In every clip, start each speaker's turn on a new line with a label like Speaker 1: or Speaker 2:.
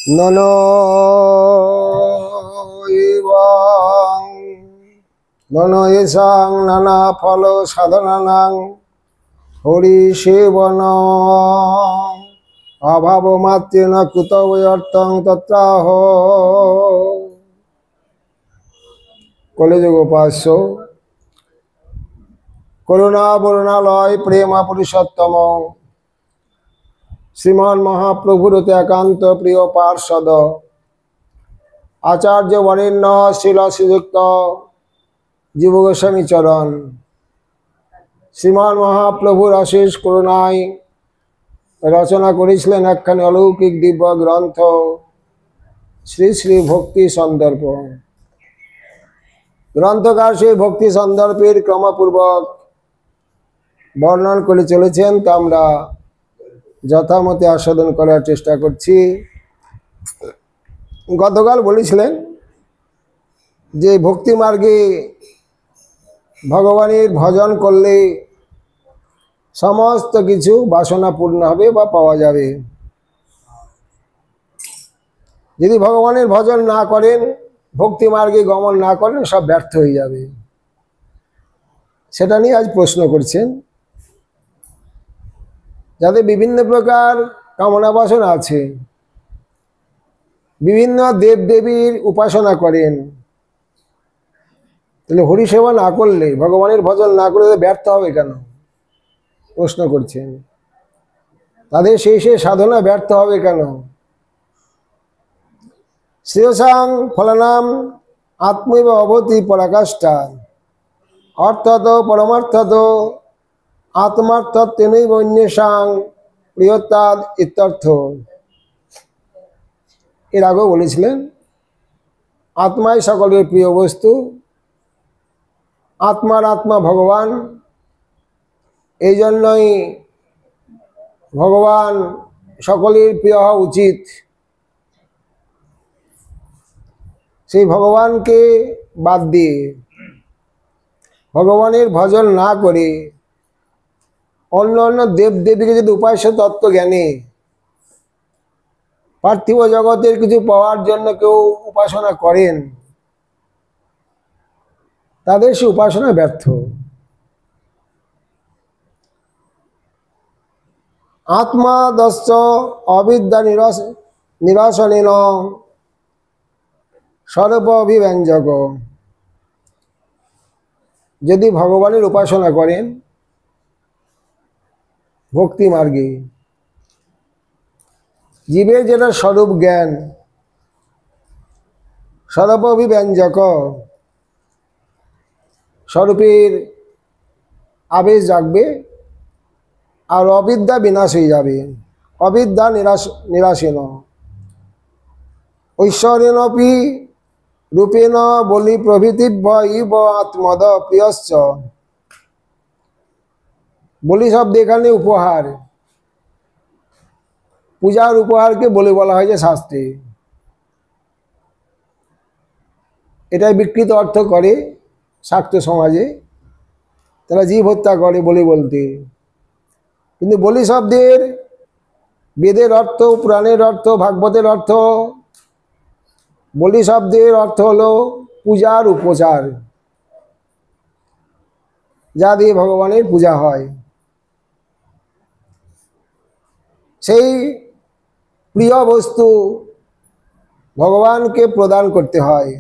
Speaker 1: ননো ইবং ননো এসাং নানা ফল সাধনানাং হরি সেবন অভাব মাত্রেণ কুত অর্থং তত্রাহ। কলিযুগ উপাস্য করুণা বরুণালয় প্রেমা পুরুষোত্তম শ্রীমান মহাপ্রভুর অতি একান্ত প্রিয় পার্ষদ আচার্য বরেণ্য শিল শ্রীযুক্ত জীব গোস্বামী চরণ শ্রীমান মহাপ্রভুর অশেষ করুণায় রচনা করেছিলেন একখানি অলৌকিক দিব্য গ্রন্থ শ্রী শ্রী ভক্তি সন্দর্ভ। গ্রন্থকার সেই ভক্তি সন্দর্ভের ক্রমপূর্বক বর্ণন করে চলেছেন, তা আমরা যথামতে আস্বাদন করার চেষ্টা করছি। গতকাল বলেছিলেন যে ভক্তি মার্গে ভগবানের ভজন করলে সমস্ত কিছু বাসনা পূর্ণ হবে বা পাওয়া যাবে। যদি ভগবানের ভজন না করেন, ভক্তি মার্গে গমন না করেন, সব ব্যর্থ হয়ে যাবে। সেটা নিয়ে আজ প্রশ্ন করছেন। যাদের বিভিন্ন প্রকার কামনা বাসনা আছে, বিভিন্ন দেব দেবীর উপাসনা করেন, তাহলে হরিসেবা না করলে, ভগবানের ভজন না করলে ব্যর্থ হবে কেন প্রশ্ন করছেন। তাদের সেই সাধনা ব্যর্থ হবে কেন? শ্রেয়সাং ফলানাম আত্মৈব অবতি পরাকাষ্ঠা অর্থাৎ পরমার্থত আত্মার্থত্বেনৈব অন্যেষাং প্রিয়তাদ ইত্যর্থ। এর আগেও বলেছিলেন আত্মাই সকলের প্রিয় বস্তু, আত্মার আত্মা ভগবান। এই জন্যই ভগবান সকলের প্রিয় হওয়া উচিত। সেই ভগবানকে বাদ দিয়ে, ভগবানের ভজন না করে অন্য অন্য দেবদেবীকে যদি উপাস্য তত্ত্ব জ্ঞানে পার্থিব জগতের কিছু পাওয়ার জন্য কেউ উপাসনা করেন, তাদের সে উপাসনা ব্যর্থ। আত্মা দস্য অবিদ্যা নিরসনেন সর্ব অভিব্যঞ্জক। যদি ভগবানের উপাসনা করেন ভক্তি মার্গে, জীবের যেটা স্বরূপ জ্ঞান, সর্ব অভিব্যঞ্জক, স্বরূপের আবেশ জাগবে আর অবিদ্যা বিনাশ হয়ে যাবে। অবিদ্যা নিরাসেন ঐশ্বরেণপি রূপেণ বলি প্রভৃতিভ্য ইব আত্মদ প্রিয়শ্চ। বলি শব্দ এখানে উপহার, পূজার উপহারকে বলে বলা হয়েছে শাস্ত্রে। এটাই বিকৃত অর্থ করে শাক্ত সমাজে, তারা জীব হত্যা করে বলে বলতে। কিন্তু বলি শব্দের বেদের অর্থ, পুরাণের অর্থ, ভাগবতের অর্থ, বলি শব্দের অর্থ হলো পূজার উপচার, যা দিয়ে ভগবানের পূজা হয়। সেই প্রিয় বস্তু ভগবানকে প্রদান করতে হয়।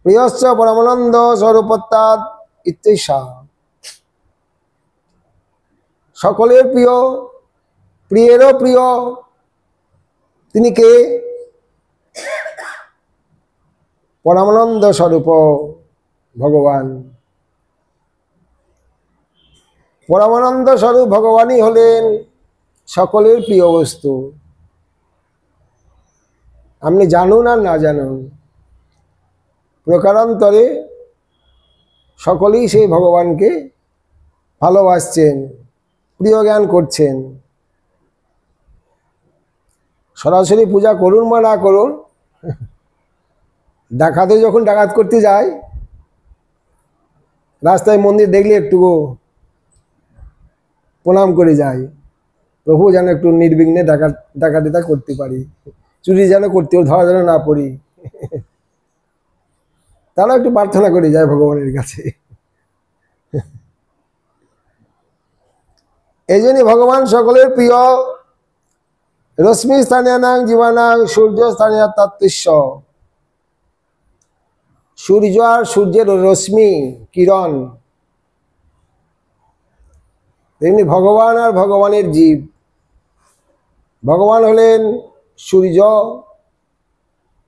Speaker 1: প্রিয়শ্চ পরমানন্দ স্বরূপত্যাৎ ইত্যেষা। সকলের প্রিয়, প্রিয়েরও প্রিয় তিনি কে? পরমানন্দ স্বরূপ ভগবান। পরমানন্দ স্বরূপ ভগবানই হলেন সকলের প্রিয় বস্তু। আপনি জানুন আর না জানুন, প্রকারান্তরে সকলেই সেই ভগবানকে ভালোবাসছেন, প্রিয় জ্ঞান করছেন। সরাসরি পূজা করুন বা না করুন, ডাকাতে যখন ডাকাত করতে যায়, রাস্তায় মন্দির দেখলে একটু প্রণাম করে যায়, প্রভু যেন একটু নির্বিঘ্নে ডাকাতিটা করতে পারি। চুরি যেন করতে ধরা যেন না পড়ি, তারা একটু প্রার্থনা করে যায় ভগবানের কাছে। এই জন্যই ভগবান সকলের প্রিয়। রশ্মি স্থানীয় নাং জীবানাং সূর্য স্থানীয় তত্ত্বস্য। সূর্য আর সূর্যের রশ্মি কিরণ, তেমনি ভগবান আর ভগবানের জীব। ভগবান হলেন সূর্য,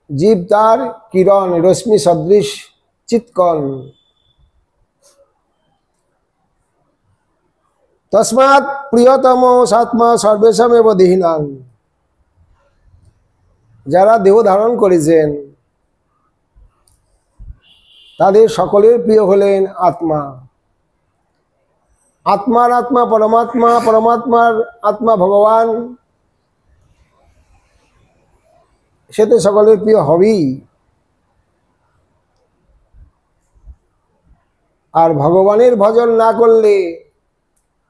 Speaker 1: জীব তার কিরণ, রশ্মি সদৃশ চিৎকণ। তস্মাৎ প্রিয়তম সাত্মা সর্বেশমেব দেহিনাং। যারা দেহ ধারণ করেছেন তাদের সকলের প্রিয় হলেন আত্মা। আত্মার আত্মা পরমাত্মা, পরমাত্মার আত্মা ভগবান, সে তো সকলের প্রিয় হবেই। আর ভগবানের ভজন না করলে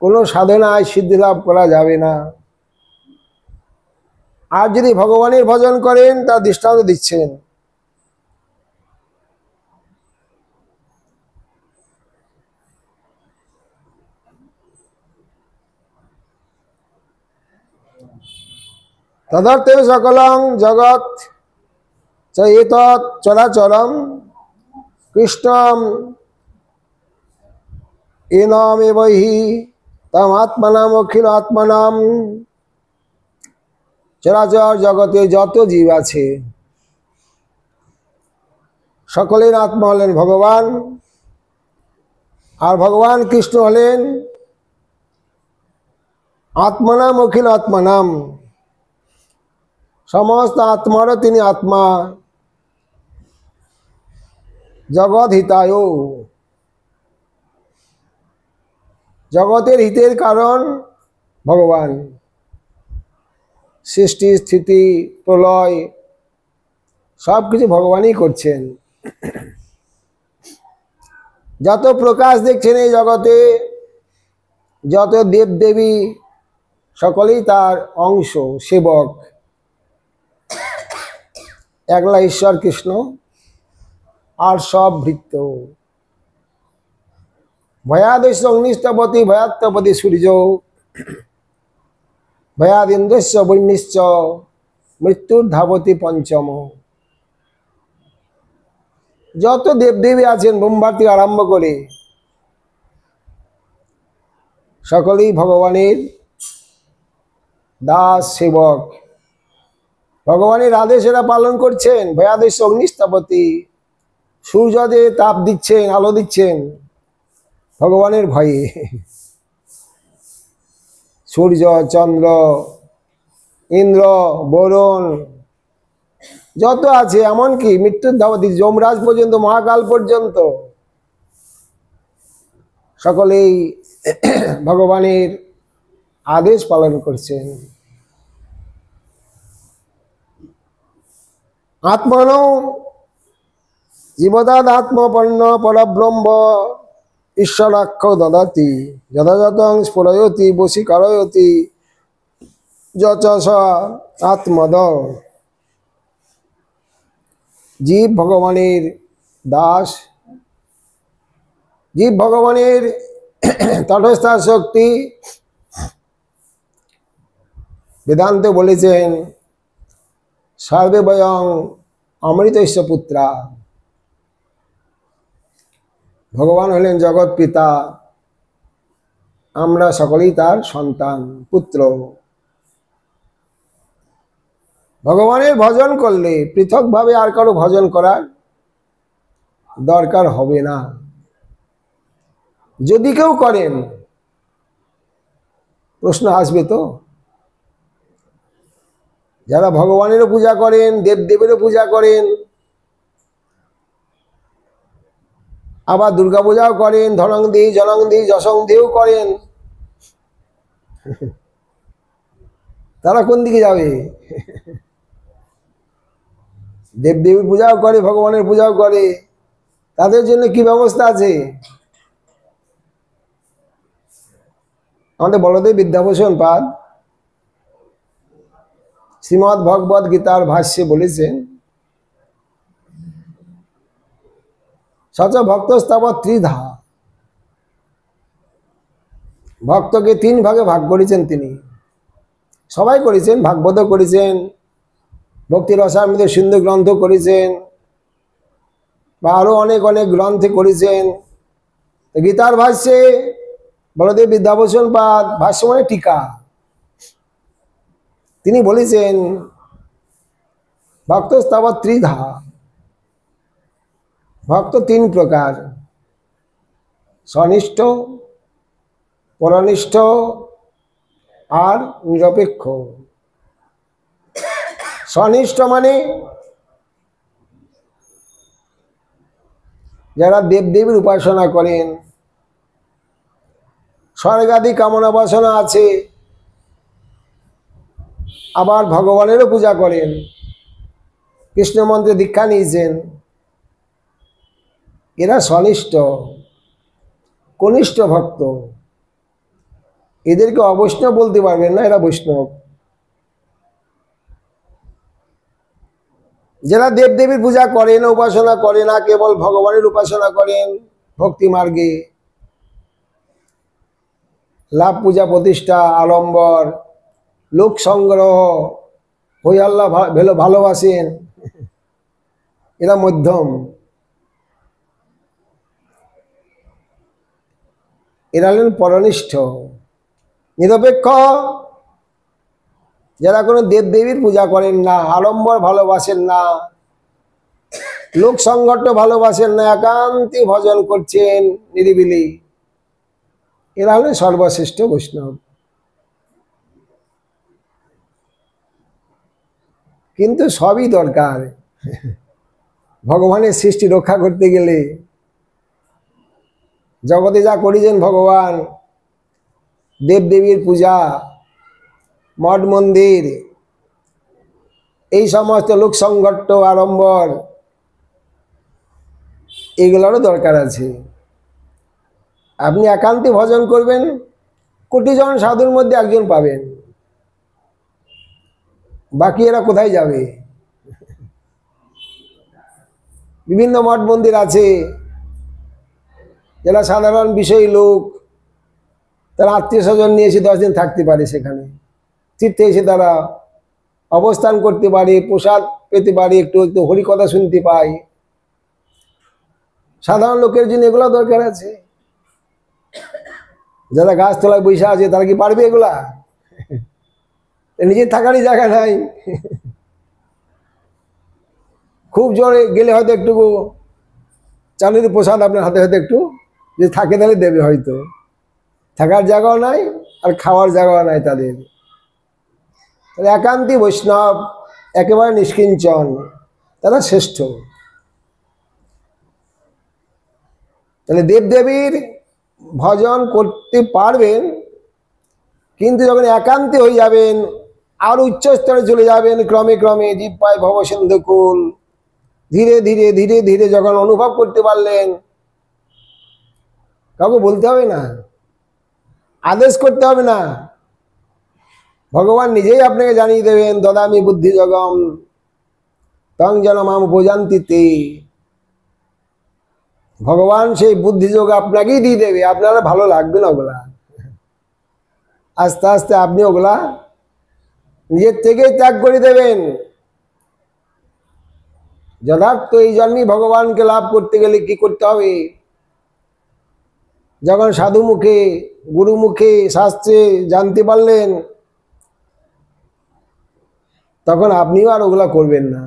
Speaker 1: কোনো সাধনায় সিদ্ধি লাভ করা যাবে না। আর যদি ভগবানের ভজন করেন তা দৃষ্টান্ত দিচ্ছেন। তদর্থে সকলং জগৎ চ এতৎ চরাচরম কৃষ্ণম এনমেব হি তম আত্মনাম অখিল আত্মনাম। চরাচর জগতে যত জীব আছে সকলের আত্মা হলেন ভগবান, আর ভগবান কৃষ্ণ হলেন আত্মনাম অখিল আত্মনাম। সমস্ত আত্মারও তিনি আত্মা। জগৎ হিতায়, জগতের হিতের কারণ ভগবান। সৃষ্টি স্থিতি প্রলয় সব কিছু ভগবানই করছেন। যত প্রকাশ দেখছেন এই জগতে, যত দেবদেবী সকলেই তার অংশ, সেবক। একলা ঈশ্বর কৃষ্ণ, আর সব ভৃত্য। ভয়াদস্য অগ্নিস্তপতি ভয়াত্মপতি সূর্য, ভয়াদিন্দ্রস্য বন্যশ্চ মৃত্যুর ধাবতী পঞ্চম। যত দেবদেবী আছেন ব্রহ্মার্তি আরম্ভ করে সকলেই ভগবানের দাস সেবক। ভগবানের আদেশ এরা পালন করছেন। ভয়াদস্য অগ্নিস্তপতি, সূর্যদেব তাপ দিচ্ছেন, আলো দিচ্ছেন ভগবানের ভয়ে। সূর্য, চন্দ্র, ইন্দ্র, বরুণ যত আছে, এমনকি মৃত্যুর ধাবতী যমরাজ পর্যন্ত, মহাকাল পর্যন্ত সকলেই ভগবানের আদেশ পালন করছেন। আত্মনৌ জীবদাদ আত্মপন্ন পরব্রহ্ম ঈশ্বরাক্ষ দদাতি যথাযথং স্ফুরয়তি বশীকরয়তি যচ স আত্মদ। জীব ভগবানের দাস, জীব ভগবানের তটস্থ শক্তি। বেদান্তে বলেছেন সর্বে বয়ং অমৃতস্য পুত্রা। ভগবান হলেন জগৎ পিতা, আমরা সকলেই তার সন্তান, পুত্র। ভগবানের ভজন করলে পৃথকভাবে আর কারো ভজন করার দরকার হবে না। যদি কেউ করেন প্রশ্ন আসবে তো। যারা ভগবানেরও পূজা করেন, দেবদেবেরও পূজা করেন, আবার দুর্গা পূজাও করেন, ধনং দি জনং দি যশং দিও করেন, তারা কোন দিকে যাবে? দেবদেবীর পূজাও করে, ভগবানের পূজাও করে, তাদের জন্য কি ব্যবস্থা আছে? আমাদের বড়দেব বিদ্যাভূষণ পাদ শ্রীমদ্ ভগবদ গীতার ভাষ্যে বলেছেন, সচ ভক্তস্তাবৎ ত্রিধা, ভক্তকে তিন ভাগে ভাগ করেছেন তিনি। সবাই করেছেন, ভাগবত করেছেন, ভক্তি রসামৃত সিন্ধু গ্রন্থ করেছেন, বা আরো অনেক অনেক গ্রন্থে করেছেন। গীতার ভাষ্যে বলদেব বিদ্যাভূষণ পাদ, ভাষ্য মানে টিকা, তিনি বলেছেন ভক্তস্তাবৎ ত্রিধা, ভক্ত তিন প্রকার, স্বনিষ্ঠ, পরনিষ্ঠ আর নিরপেক্ষ। স্বনিষ্ঠ মানে যারা দেবদেবীর উপাসনা করেন, স্বর্গাদি কামনা বাসনা আছে, আবার ভগবানেরও পূজা করেন, কৃষ্ণ মন্ত্রে দীক্ষা নিয়েছেন, এরা স্বনিষ্ঠ। কনিষ্ঠ ভক্ত, এদেরকে অবৈষ্ণব বলতে পারবেন না, এরা বৈষ্ণব। যারা দেবদেবীর পূজা করেন, উপাসনা করে না, কেবল ভগবানের উপাসনা করেন ভক্তি মার্গে, লাভ পূজা প্রতিষ্ঠা, আড়ম্বর, লোক সংগ্রহ, হই আল্লাহ ভালোবাসেন, এরা মধ্যম। এরা হলেন পরনিষ্ঠ। নিরপেক্ষ, যারা কোনো দেবদেবীর পূজা করেন না, আড়ম্বর ভালোবাসেন না, লোক সংগঠন ভালোবাসেন না, একান্তে ভজন করছেন নিরিবিলি, এরা হলেন সর্বশ্রেষ্ঠ বৈষ্ণব। কিন্তু সবই দরকার ভগবানের সৃষ্টি রক্ষা করতে গেলে। জগতে যা করেছেন ভগবান, দেবদেবীর পূজা, মঠ মন্দির, এই সমস্ত লোক সংগঠন আড়ম্বর, এগুলোরও দরকার আছে। আপনি একান্তে ভজন করবেন, কোটি জন সাধুর মধ্যে একজন পাবেন, বাকি এরা কোথায় যাবে? বিভিন্ন মঠ মন্দির আছে, যারা সাধারণ বিষয়ী লোক, তারা আত্মীয় স্বজন নিয়ে এসে 10 দিন থাকতে পারে, সেখানে তীর্থে এসে তারা অবস্থান করতে পারে, প্রসাদ পেতে পারে, একটু একটু হরিকথা শুনতে পায়। সাধারণ লোকের জন্য এগুলো দরকার আছে। যারা গাছতলায় বসে আছে তারা কি পারবে এগুলা? নিজের থাকারই জায়গা নাই। খুব জোরে গেলে হয়তো একটু চাঁদের প্রসাদ আপনার হাতে হাতে একটু যে থাকে তাহলে দেবে, হয়তো থাকার জায়গাও নাই আর খাওয়ার জায়গাও নাই তাদের। একান্তি বৈষ্ণব, একেবারে নিষ্কিঞ্চন, তারা শ্রেষ্ঠ। তাহলে দেবদেবীর ভজন করতে পারবেন, কিন্তু যখন একান্তে হয়ে যাবেন, আর উচ্চ স্তরে চলে যাবেন, ক্রমে ক্রমে জিহ্বায় ভবসিন্ধুকুল, ধীরে ধীরে ধীরে ধীরে যখন অনুভব করতে পারলেন, কাউকে বলতে হবে না, আদেশ করতে হবে না, ভগবান নিজেই আপনাকে জানিয়ে দেবেন, দদামি বুদ্ধি জগম তং যেন মাম বোঝান্তি তে। ভগবান সেই বুদ্ধিযোগ আপনাকেই দিয়ে দেবে, আপনারা ভালো লাগবে না ওগুলা। আস্তে আস্তে আপনি ওগুলা নিজের থেকেই ত্যাগ করে দেবেন। যথার্থ এই জন্মই ভগবানকে লাভ করতে গেলে কি করতে হবে? যখন সাধু মুখে, গুরু মুখে, শাস্ত্রে জানতে পারলেন, তখন আপনিও আর ওগুলা করবেন না।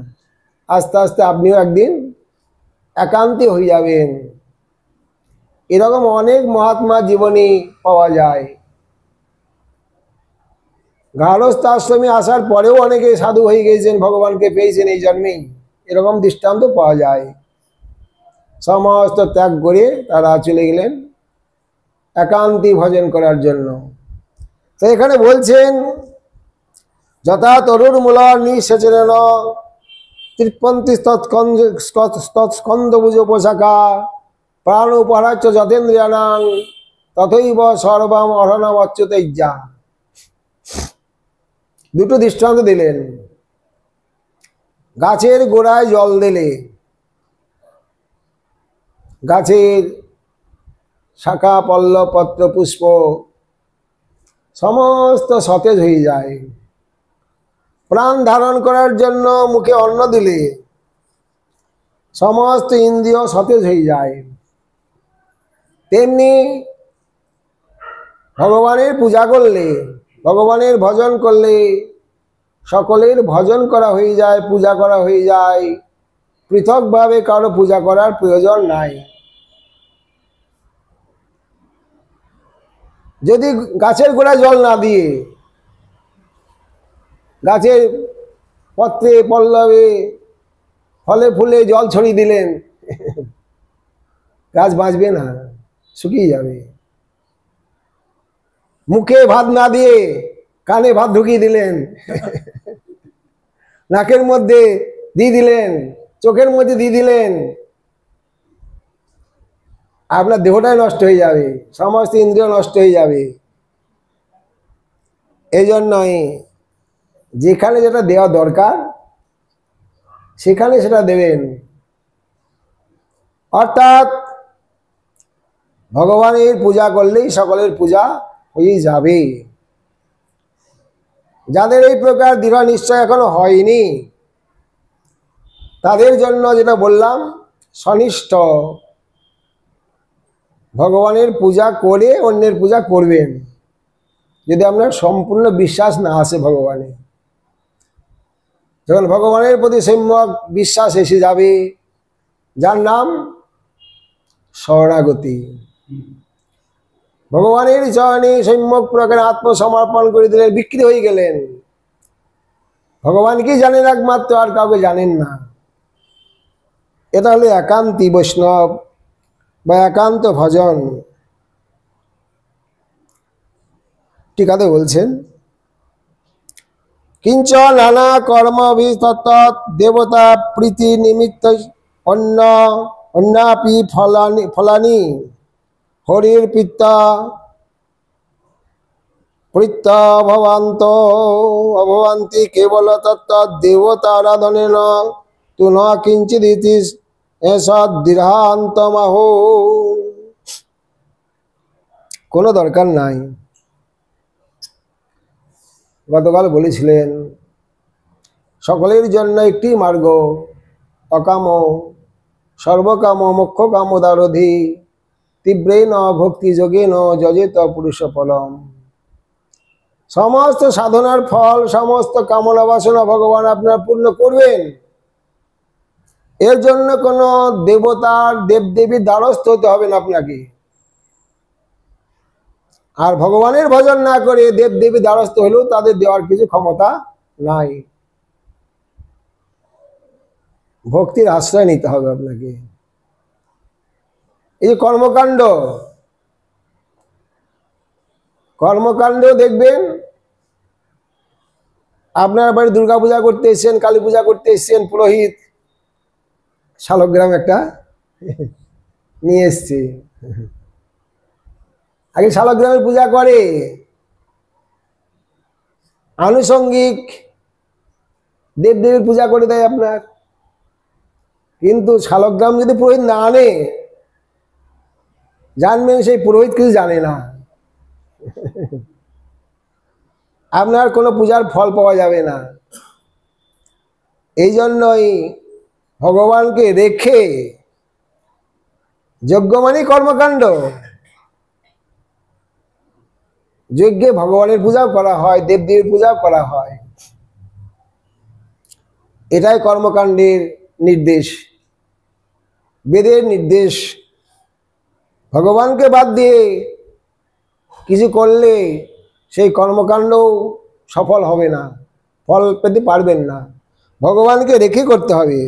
Speaker 1: আস্তে আস্তে আপনিও একদিন একান্তে হয়ে যাবেন। এরকম অনেক মহাত্মা জীবনী পাওয়া যায়। গার্হস্থ আশ্রমে আসার পরেও অনেকে সাধু হয়ে গেছেন, ভগবানকে পেয়েছেন এই জন্মেই, এরকম দৃষ্টান্ত পাওয়া যায়। সমস্ত ত্যাগ করে তারা চলে গেলেন একান্তি ভজন করার জন্য। তো এখানে বলছেন, যথা তরুর মূল নিঃসেচন তৃপন্তি স্কন্দভুজ উপশাখা প্রাণ উপহারাচ্য যতেন্দ্রিয়ানাং তথৈব সর্বম অরণম অচ্যুতৈজ্ঞা। দুটো দৃষ্টান্ত দিলেন। গাছের গোড়ায় জল দিলে গাছের শাখা পল্লব পত্র পুষ্প সমস্ত সতেজ হয়ে যায়। প্রাণ ধারণ করার জন্য মুখে অন্ন দিলে সমস্ত ইন্দ্রিয় সতেজ হয়ে যায়। তেমনি ভগবানের পূজা করলে, ভগবানের ভজন করলে সকলের ভজন করা হয়ে যায়, পূজা করা হয়ে যায়। পৃথকভাবে কারো পূজা করার প্রয়োজন নাই। যদি গাছের গোড়ায় জল না দিয়ে গাছের পত্রে পল্লবে ফলে ফুলে জল ছড়িয়ে দিলেন, গাছ বাঁচবে না, শুকিয়ে যাবে। মুখে ভাত না দিয়ে কানে ভাত ঢুকিয়ে দিলেন, নাকের মধ্যে দিয়ে দিলেন, চোখের মধ্যে দিয়ে দিলেন, আপনার দেহটাই নষ্ট হয়ে যাবে, সমস্ত ইন্দ্রিয় নষ্ট হয়ে যাবে। এই জন্যই যেখানে যেটা দেওয়া দরকার সেখানে সেটা দেবেন। অর্থাৎ ভগবানের পূজা করলেই সকলের পূজা হয়ে যাবে। যাদের এই প্রকার দৃঢ় নিশ্চয় এখনো হয়নি তাদের জন্য যেটা বললাম, সনিষ্ঠ ভগবানের পূজা করে অন্যের পূজা করবেন। যদি আপনার সম্পূর্ণ বিশ্বাস না আসে ভগবানে, যখন ভগবানের প্রতি সম্যক বিশ্বাস এসে যাবে, যার নাম শরণাগতি, ভগবানের চরণে সম্যক প্রকারে আত্মসমর্পণ করে দিলেন, বিক্রি হয়ে গেলেন। ভগবানকেই জানেন একমাত্র, আর কাউকে জানেন না। এটা হলো একান্তী বৈষ্ণব বা একান্ত ভজন। টিকাতে বলছেন, কিঞ্চ নানা কর্ম তত্ত্ব দেবতা প্রীতি নিমিত্ত অন্যাপি ফলানি হরির পিত্তা প্রীত্য অভবন্তি কেবল তত্ত্ব দেবতা আরাধনেন তু ন কিঞ্চিদিতি এষদৃঢ়ান্তমাহো। কোনো দরকার নাই। গতকাল বলেছিলেন সকলের জন্য একটি মার্গ, অকাম সর্বকাম মোক্ষ কামোদারধি তীব্রেণ ভক্তি যোগেন যজেত পুরুষ ফলম। সমস্ত সাধনার ফল, সমস্ত কামনা বাসনা ভগবান আপনার পূর্ণ করবেন। এর জন্য কোনো দেবতার দেবদেবীর দ্বারস্থ হতে হবে না আপনাকে। আর ভগবানের ভজন না করে দেবদেবীর দ্বারস্থ হলেও তাদের দেওয়ার কিছু ক্ষমতা নাই। ভক্তির আশ্রয় নিতে হবে আপনাকে। এই যে কর্মকাণ্ড দেখবেন, আপনার বাড়ি দুর্গা পূজা করতে এসছেন, কালী পূজা করতে এসছেন, পুরোহিত শালগ্রাম একটা নিয়ে এসছে। আগে শালগ্রামের পূজা করে, আনুষঙ্গিক দেবদেবীর পূজা করে দেয় আপনার। কিন্তু শালগ্রাম যদি পুরোহিত না আনে, জানবেন সেই পুরোহিত কিছু জানে না, আপনার কোনো পূজার ফল পাওয়া যাবে না। এই জন্যই ভগবানকে রেখে, যজ্ঞ মানে কর্মকাণ্ড, যজ্ঞে ভগবানের পূজাও করা হয়, দেবদেবীর পূজাও করা হয়। এটাই কর্মকাণ্ডের নির্দেশ, বেদের নির্দেশ। ভগবানকে বাদ দিয়ে কিছু করলে সেই কর্মকাণ্ড সফল হবে না, ফল পেতে পারবেন না। ভগবানকে রেখে করতে হবে।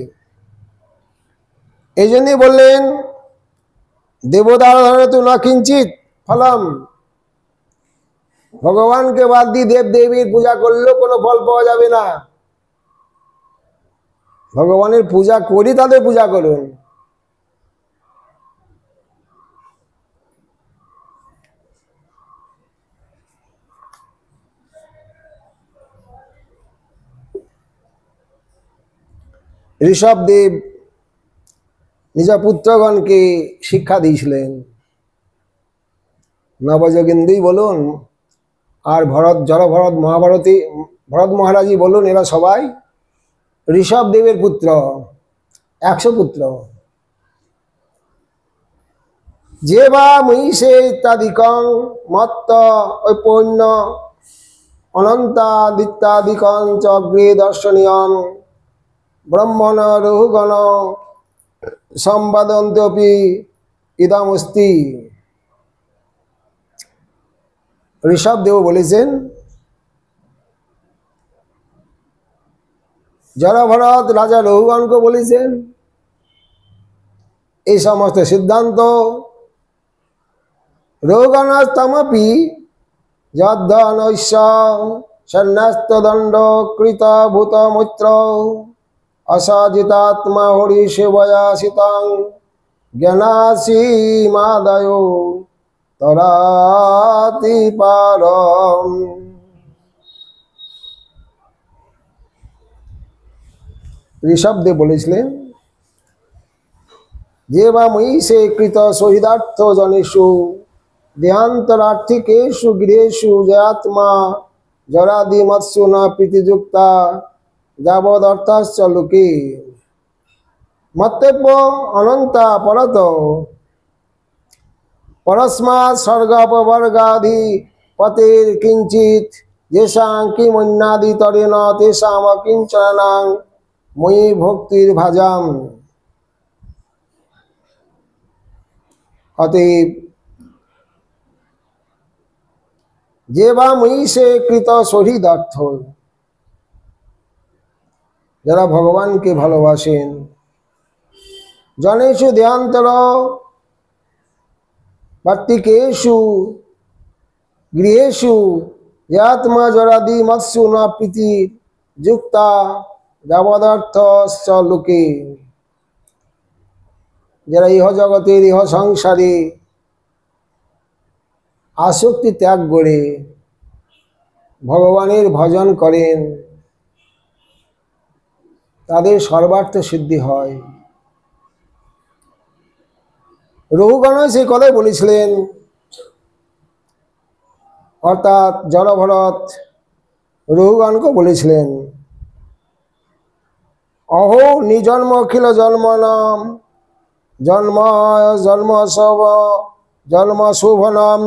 Speaker 1: এই জন্যই বললেন, দেবতারাধনে তু না কিঞ্চিত ফলম। ভগবানকে বাদ দিয়ে দেবদেবীর পূজা করলেও কোনো ফল পাওয়া যাবে না। ভগবানের পূজা করি তাদের পূজা করুন। ঋষভদেব নিজ পুত্রগণকে শিক্ষা দিয়েছিলেন। নবযোগেন্দ্রই বলুন আর ভরত মহারাজই বলুন, এরা সবাই ঋষভদেবের পুত্র, 100 পুত্র। যে বা মহিষে ইত্যাদিকং মত্ত ঐপন্য অনন্তাদিত্যাদিকং চ অগ্রে দর্শনীয়ং ব্রহ্মণ রহুগণ সম্বাদন্ত্যপি ইদমস্তি। ঋষভদেব বলেছেন, জড়ভরত রাজা রহুগণকে বলেছেন এই সমস্ত সিদ্ধান্ত। রহুগণস্তমপি যদ্ধনৈশ্য সন্ন্যস্তদণ্ড কৃত ভূত মৈত্র অসাজিতাত্মা হরি সেবয়া সিতাং জ্ঞানাসি মাদয় তরাতি পারম। ঋষভদেব বলেছিলেন, যে বা মহিষে কৃত শহীদার্থ জনেষু দেহান্তরার্থিকেষু গৃহেষু জয়াত্মা জরাদি মৎস্যু ন প্রীতিযুক্তা যাবদর্থাশ্চ লোকে মত্তেব্য অনন্তা পরত পরস্মাৎ স্বর্গপবর্গাধি পতের কিঞ্চিত যেষাং কিমন্যাদিতরেণ তেষাম অকিঞ্চনাং ময়ি ভক্তির ভাজাম। অতএব যে বা মহিষে কৃত শহীদার্থ, যারা ভগবানকে ভালোবাসেন, জনেষু দেহান্তর বার্তিকেষু গৃহেষু আত্মা জরাদি মৎস্যু ন প্রীতি যুক্তা যাবদর্থশ্চ লোকে, যারা ইহ জগতের ইহ সংসারে আসক্তি ত্যাগ করে ভগবানের ভজন করেন, তাদের সর্বার্থ সিদ্ধি হয়। রহুগণ সেই কথাই বলেছিলেন, অর্থাৎ জড়ভরত রহুগণকে বলেছিলেন, অহো নিজন্ম অখিল জন্মনাম জন্ম জন্ম সব জন্ম শোভনম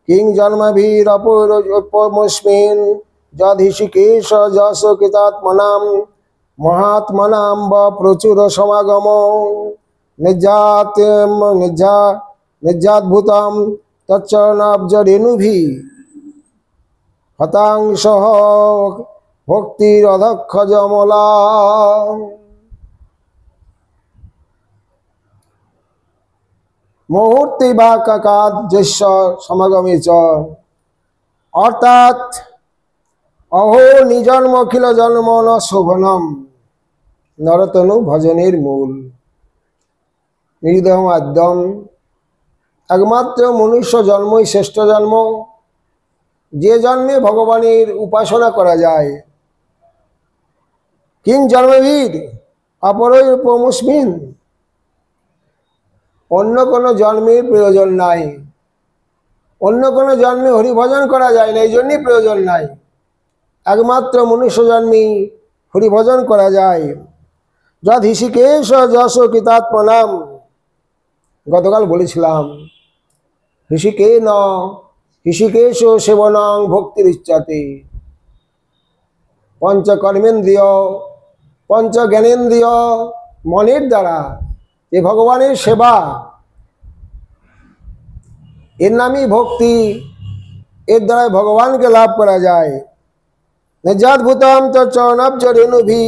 Speaker 1: কিং জন্মভীর অপরমস্মিন যদৃষিকেশ যশ কৃতাত্মনাম মহাত্মনাম বা প্রচুর সমাগম নির্যাদ্ভুতম তচ্চরণাব্জরেণুভি হতাংশ ভক্তির অধক্ষ জমলা। মুহূর্তে বা কাকাদ্যস্য সমাগমে চ, অর্থাৎ অহো নিজন্ম অখিল জন্ম ন শোভনম, নরতনু ভজনের মূল নির্দেহ মাধ্যম। একমাত্র মনুষ্য জন্মই শ্রেষ্ঠ জন্ম, যে জন্মে ভগবানের উপাসনা করা যায়। কিং জন্মভীর অপরমস্মিন, অন্য কোনো জন্মের প্রয়োজন নাই, অন্য কোনো জন্মে হরিভজন করা যায় না, এই জন্যই প্রয়োজন নাই। একমাত্র মনুষ্য জন্মেই হরিভজন করা যায়। যদ হৃষিকেশ যশ কৃতাত্মনাম, গতকাল বলেছিলাম, হৃষিকেশ সেবনং ভক্তির ইচ্ছাতে। পঞ্চকর্মেন্দ্রিয় পঞ্চ জ্ঞানেন্দ্রিয় মনের দ্বারা যে ভগবানের সেবা, এর নামই ভক্তি, এর দ্বারা ভগবানকে লাভ করা যায়। নির্যাদ্ভুতম তচ্চরণাব্জরেণুভি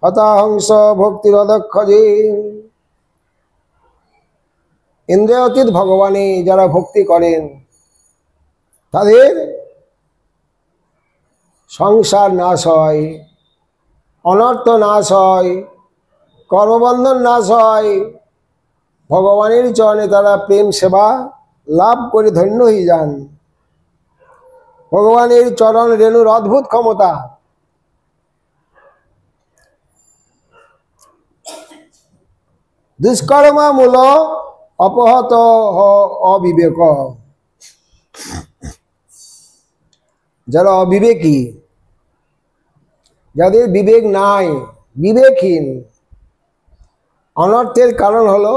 Speaker 1: হতাহংস ভক্তির অদক্ষজে। ইন্দ্রিয়াতীত ভগবানে যারা ভক্তি করেন, তাদের সংসার নাশ হয়, অনর্থ নাশ হয়, কর্মবন্ধন নাশ হয়। ভগবানের চরণে তারা প্রেম সেবা লাভ করে ধন্য হয়ে যান। ভগবানের চরণ রেণুর অদ্ভুত ক্ষমতা। দুষ্কর্ম মূল অপহত অবিবেক। যারা অবিবেকী, যাদের বিবেক নাই, বিবেকহীন, অনর্থের কারণ হলো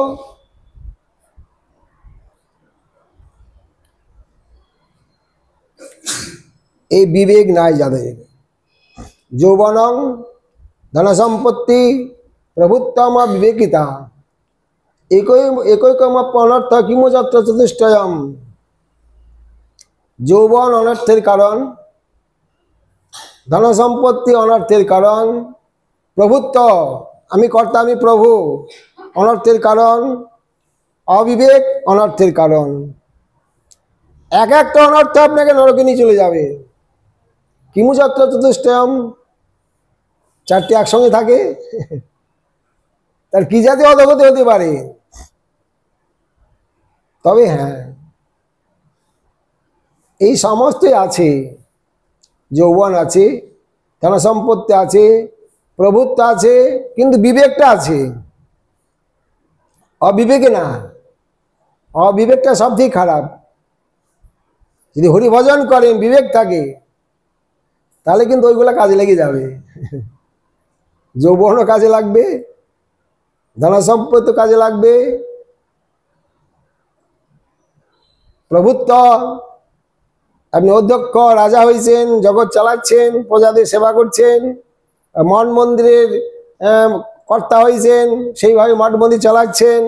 Speaker 1: এই বিবেক নাই যাদের। যৌবনং ধনসম্পত্তি প্রভুত্তম বিবেকিতা একৈকমপ্যনর্থ কিমু যত্র চতুষ্টয়ম। যৌবন অনর্থের কারণ, ধনসম্পত্তি অনর্থের কারণ, প্রভুত্ব আমি কর্তা আমি প্রভু অনর্থের কারণ, অবিবেক অনর্থের কারণ। এক একটা অনর্থ আপনাকে নরকে নিয়ে চলে যাবে। কিমু যত্র চতুষ্টয়ম, চারটি একসঙ্গে থাকে, তার কি জাতি অধগতি হতে পারে? তবে হ্যাঁ, এই সমস্তই আছে। যৌবন আছে, ধনসম্পত্তি আছে, প্রভুত্ব আছে, কিন্তু বিবেকটা আছে। অবিবেকে না, অবিবেকটা সবথেকে খারাপ। যদি হরিভজন করেন, বিবেক থাকে, তাহলে কিন্তু ওইগুলো কাজে লেগে যাবে। যৌবনও কাজে লাগবে, ধনসম্পত্তি কাজে লাগবে, প্রভুত্ব আপনি অধ্যক্ষ রাজা হয়েছেন, জগৎ চালাচ্ছেন, প্রজাদের সেবা করছেন, মঠ মন্দিরের কর্তা হয়েছেন, সেইভাবে মঠ মন্দির চালাচ্ছেন,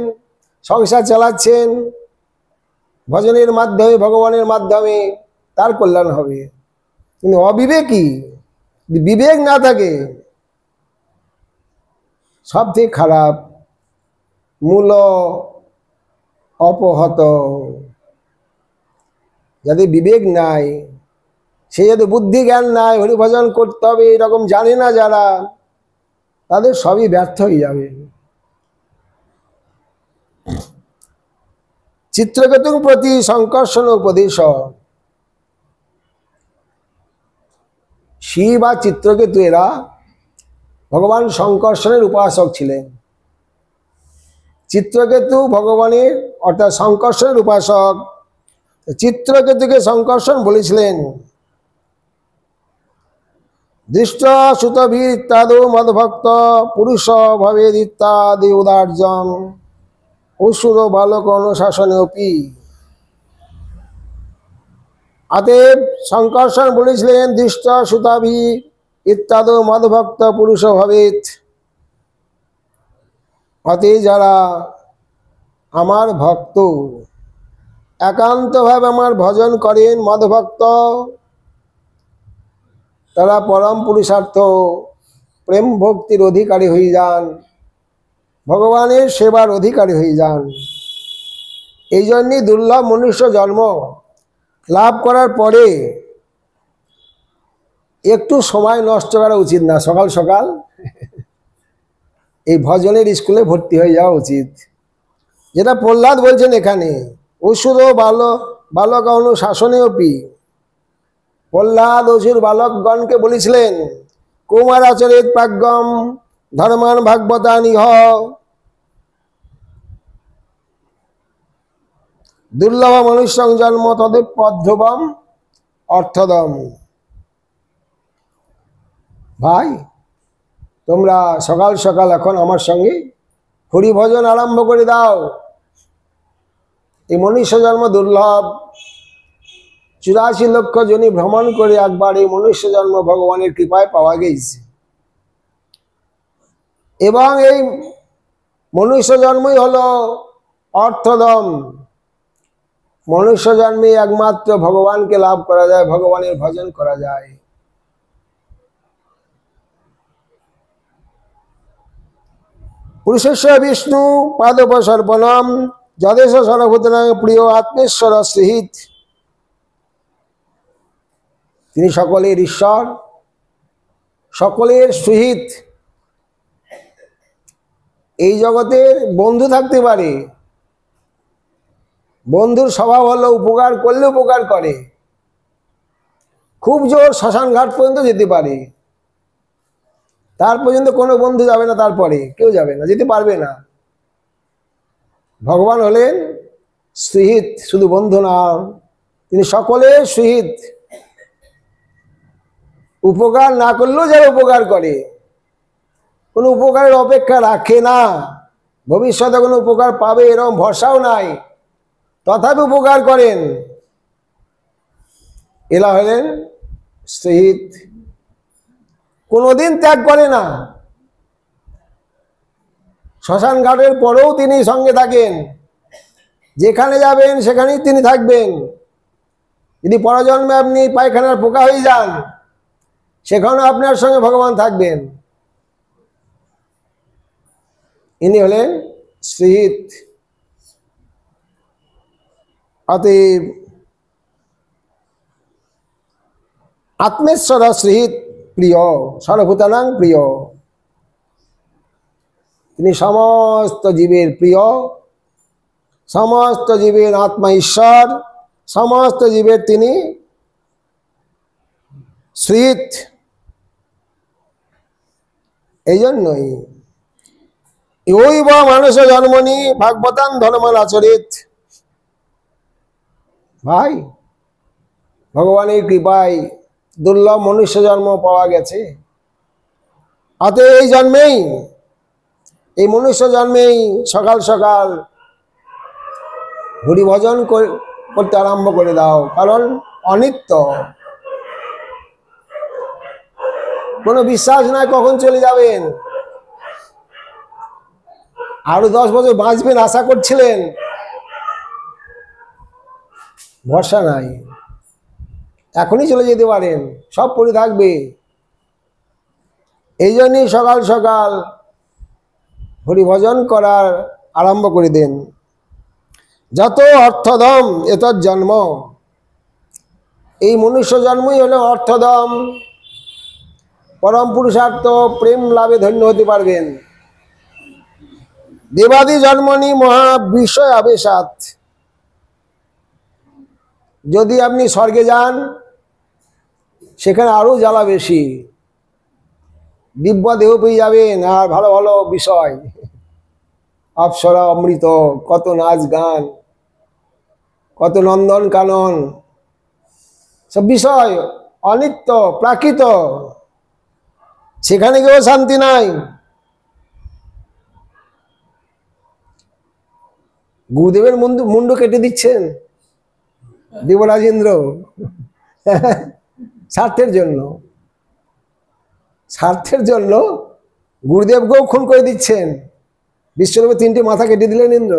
Speaker 1: সংসার চালাচ্ছেন, ভজনের মাধ্যমে ভগবানের মাধ্যমে তার কল্যাণ হবে। কিন্তু অবিবেকী, বিবেক না থাকে, সব থেকে খারাপ, মূল অপহত। যাদের বিবেক নাই, সে যাদের বুদ্ধি জ্ঞান নাই, হরিভজন করতে হবে এরকম জানে না যারা, তাদের সবই ব্যর্থ হয়ে যাবে। চিত্রকেতুর প্রতি সংকর্ষণ উপদেশ। শিব আর চিত্রকেতু এরা ভগবান সংকর্ষণের উপাসক ছিলেন। চিত্রকেতু ভগবানের অর্থাৎ সংকর্ষণের উপাসক। চিত্রকেতুকে সংকর্ষণ বলেছিলেন দৃষ্ট সুতভীর ইত্যাদি মদভক্ত পুরুষ ভবেদ ইত্যাদি উদার্যং অসুর বালক অনুশাসনে অপি। অতএব সংকর্ষণ বলেছিলেন দৃষ্ট সুতাভি ইত্যাদি মদভক্ত পুরুষ ভবেদ। অতএব যারা আমার ভক্ত, একান্তভাবে আমার ভজন করেন, মদভক্ত, তারা পরম পুরুষার্থ প্রেম ভক্তির অধিকারী হয়ে যান, ভগবানের সেবার অধিকারী হয়ে যান। এই জন্যই দুর্লভ মনুষ্য জন্ম লাভ করার পরে একটু সময় নষ্ট করা উচিত না। সকাল সকাল এই ভজনের স্কুলে ভর্তি হয়ে যাওয়া উচিত। যেটা প্রহ্লাদ বলছেন এখানে, অসুর বালক অনুশাসনে অপি। প্রহ্লাদ অসুর বালকগণকে বলেছিলেন কুমার আচরিত প্রাজ্ঞম ধর্মান ভাগবতানিহ। দুর্লভ মনুষ্য জন্ম তদেব পদ্ধ্রবম অর্থদম। ভাই, তোমরা সকাল সকাল এখন আমার সঙ্গে হরিভজন আরম্ভ করে দাও। এই মনুষ্য জন্ম দুর্লভ, 84 লক্ষ জনি ভ্রমণ করে একবার এই মনুষ্য জন্ম ভগবানের কৃপায় পাওয়া গেছে। এবং এই মনুষ্য জন্মই হলো অর্থদম। মনুষ্য জন্মে একমাত্র ভগবানকে লাভ করা যায়, ভগবানের ভজন করা যায়। পুরুষেশ্বর বিষ্ণু পাদোপসর্পণম যদেশ সর্বভূতানাং প্রিয় আত্মেশ্বর সহিত। তিনি সকলের ঈশ্বর, সকলের সহিত। এই জগতের বন্ধু থাকতে পারে, বন্ধুর স্বভাব হলো উপকার করলে উপকার করে, খুব জোর শ্মশান ঘাট পর্যন্ত যেতে পারে, তার পর্যন্ত কোনো বন্ধু যাবে না, তারপরে কেউ যাবে না, যেতে পারবে না। ভগবান হলেন সুহিত, শুধু বন্ধু না, তিনি সকলের সুহিত। উপকার না করলেও যারা উপকার করে, কোনো উপকারের অপেক্ষা রাখে না, ভবিষ্যতে কোনো উপকার পাবে এরকম ভরসাও নাই, তথাপি উপকার করেন, এরা হলেন শহীদ। কোনোদিন ত্যাগ করে না। শ্মশান ঘাটের পরেও তিনি সঙ্গে থাকেন, যেখানে যাবেন সেখানেই তিনি থাকবেন। যদি পরজন্মে আপনি পায়খানার পোকা হয়ে যান, সেখানেও আপনার সঙ্গে ভগবান থাকবেন। ইনি হলেন শহীদ। অতএব আত্মেশ্বর শহীদ প্রিয়, সর্বভূতানাং প্রিয়। তিনি সমস্ত জীবের প্রিয়, সমস্ত জীবের আত্মা ঈশ্বর, সমস্ত জীবের তিনি শহীদ। এই জন্যই ওই বা মানুষ জন্মনি ভাগবতান ধর্মান আচরিত। ভাই, ভগবানের কৃপায় দুর্লভ মনুষ্য জন্ম পাওয়া গেছে। অতএব এই জন্মেই, এই মনুষ্য জন্মেই সকাল সকাল হরি ভজন করতে আরম্ভ করে দাও, কারণ অনিত্য, কোনো বিশ্বাস নাই কখন চলে যাবেন। আরো 10 বছর বাঁচবেন আশা করছিলেন, ভরসা নাই, এখনই চলে যেতে পারেন, সব পড়ে থাকবে। এই জন্যই সকাল সকাল হরিভজন করার আরম্ভ করে দেন। যত অর্থদম এতৎ জন্ম, এই মনুষ্য জন্মই হলো অর্থদম। পরম পুরুষার্থ প্রেম লাভে ধন্য হতে পারবেন। দেবাদি জন্মনি মহা বিষয় আবেশাত, যদি আপনি স্বর্গে যান সেখানে আরো জ্বালা বেশি, দিব্য দেহ পেয়ে যাবেন, আর ভালো ভালো বিষয়, অপ্সরা, অমৃত, কত নাচ গান, কত নন্দন কানন, সব বিষয় অনিত্য প্রাকৃত, সেখানে কেউ শান্তি নাই। গুরুদেবের মুন্ডু কেটে দিচ্ছেন দেবরাজেন্দ্র স্বার্থের জন্য, স্বার্থের জন্য গুরুদেবকেও খুন করে দিচ্ছেন। বিশ্বরূপে 3টে মাথা কেটে দিলেন ইন্দ্র,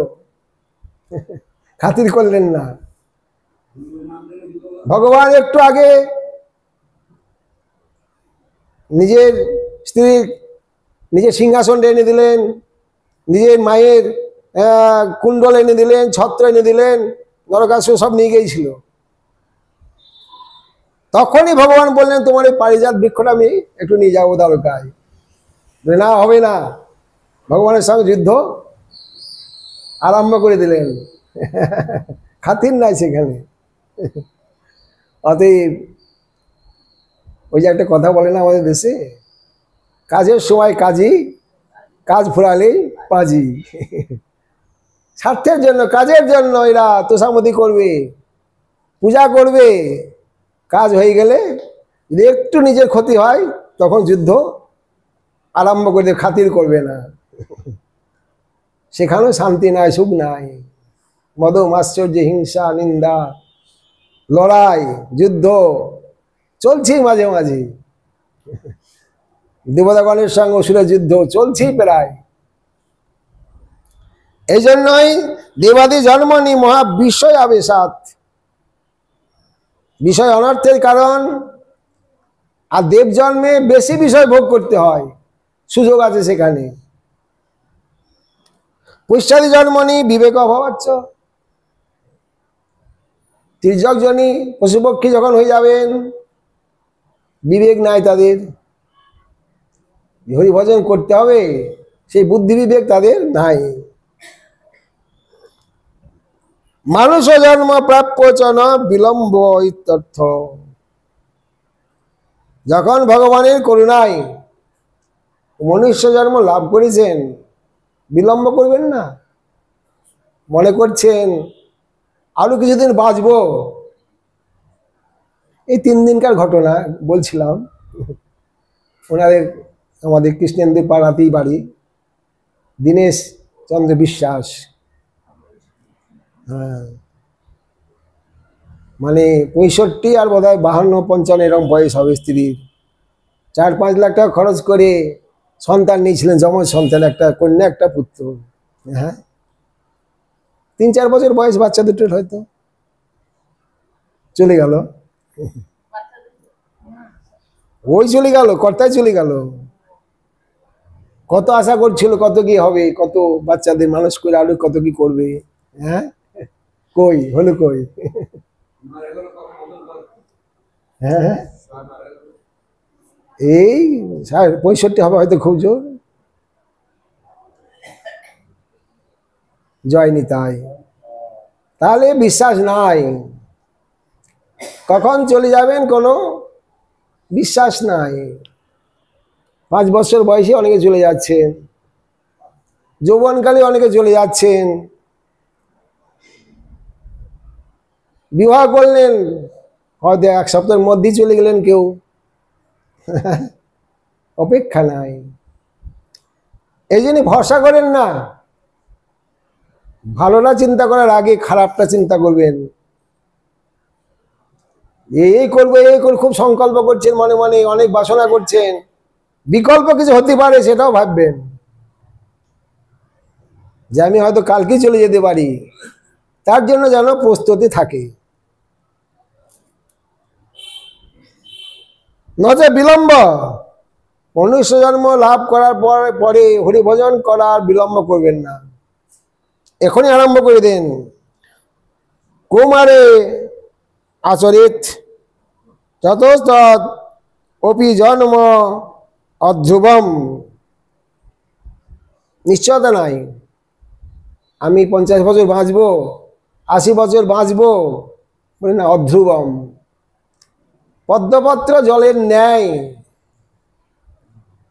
Speaker 1: খাতির করলেন না। ভগবান একটু আগে নিজের স্ত্রীর নিজের সিংহাসন এনে দিলেন, নিজের মায়ের কুণ্ডল এনে দিলেন, ছত্র এনে দিলেন, নরকাসুর সব নিয়ে গিয়েছিল। তখনই ভগবান বললেন তোমার এই পারিজাত বৃক্ষটা আমি একটু নিয়ে যাবো দ্বারকায়। না, হবে না। ভগবানের সঙ্গে যুদ্ধ আরম্ভ করে দিলেন, খাতির নাই সেখানে। অতএব ওই যে একটা কথা বলে না আমাদের দেশে, কাজের সময় কাজী, কাজ ফুরালেই পাজি। স্বার্থের জন্য, কাজের জন্য এরা তোষামতি করবে, পূজা করবে, কাজ হয়ে গেলে যদি একটু নিজের ক্ষতি হয় তখন যুদ্ধ আরম্ভ করে, খাতির করবে না। সেখানেও শান্তি নাই, সুখ নাই, মদ মাশ্চর্য, হিংসা, নিন্দা, লড়াই, যুদ্ধ চলছেই মাঝে মাঝে। দেবতাগণের সঙ্গে অসুরের যুদ্ধ চলছেই প্রায়। এই জন্যই দেবাদি জন্মনি মহা বিষয় আবেশাত, বিষয় অনর্থের কারণ। আর দেব জন্মে বেশি বিষয় ভোগ করতে হয়, সুযোগ আছে সেখানে। পুষ্যাদি জন্মনি বিবেক অভাবাচ্ছ, তির্যক জনি পশুপক্ষী যখন হয়ে যাবেন, বিবেক নাই তাদের, হরিভজন করতে হবে সেই বুদ্ধি বিবেক তাদের নাই। মানুষ জন্ম প্রাপ্য চন বিলম্ব ইত্যর্থ। যখন ভগবানের করুণায় মনুষ্য জন্ম লাভ করেছেন, বিলম্ব করবেন না। মনে করছেন আরো কিছুদিন বাঁচবো। এই 3 দিনকার ঘটনা বলছিলাম। ওনাদের আমাদের কৃষ্ণেন্দু পাড়াতেই বাড়ি, দীনেশ চন্দ্র বিশ্বাস। হ্যাঁ, মানে 65 আর বোধ হয় 52-55 এরকম বয়স হবে স্ত্রীর। 4-5 লাখ টাকা খরচ করে সন্তান নিয়েছিলেন, যমজ সন্তান, একটা কন্যা একটা পুত্র। হ্যাঁ, 3-4 বছর বয়স বাচ্চা দুটোর, হয়তো চলে গেল। ওই চলে গেল, কর্তায় চলে গেল। কত আশা করছিল, কত কি হবে, কত বাচ্চাদের মানুষ করে আরো কত কি করবে। হ্যাঁ, কই হলো, কই। হ্যাঁ হ্যাঁ, এই 65 হবে হয়তো, খুব জোর। জয় নিতাই। তাহলে বিশ্বাস নাই, কখন চলে যাবেন কোনো বিশ্বাস নাই। 5 বছর বয়সে অনেকে চলে যাচ্ছেন, যৌবনকালে অনেকে চলে যাচ্ছেন, বিবাহ করলেন হয়তো 1 সপ্তাহের মধ্যেই চলে গেলেন কেউ। অপেক্ষা নাই। এই জন্য ভরসা করেন না। ভালোটা চিন্তা করার আগে খারাপটা চিন্তা করবেন। এই করবো, এই করবো, খুব সংকল্প করছেন মনে মনে, অনেক বাসনা করছেন, বিকল্প কিছু হতে পারে সেটাও ভাববেন, যে আমি হয়তো কালকেই চলে যেতে পারি, তার জন্য যেন প্রস্তুতি থাকে। নচে বিলম্ব, মনুষ্য জন্ম লাভ করার পরে হরিভজন করার বিলম্ব করবেন না, এখনই আরম্ভ করে দেন। কুমারে আচরিত ততস্তৎ অপি জন্ম অধ্রুবম। নিশ্চয়তা নাই আমি 50 বছর বাঁচবো, 80 বছর বাঁচবো, বলে না, অধ্রুবম। পদ্মপত্র জলের ন্যায়,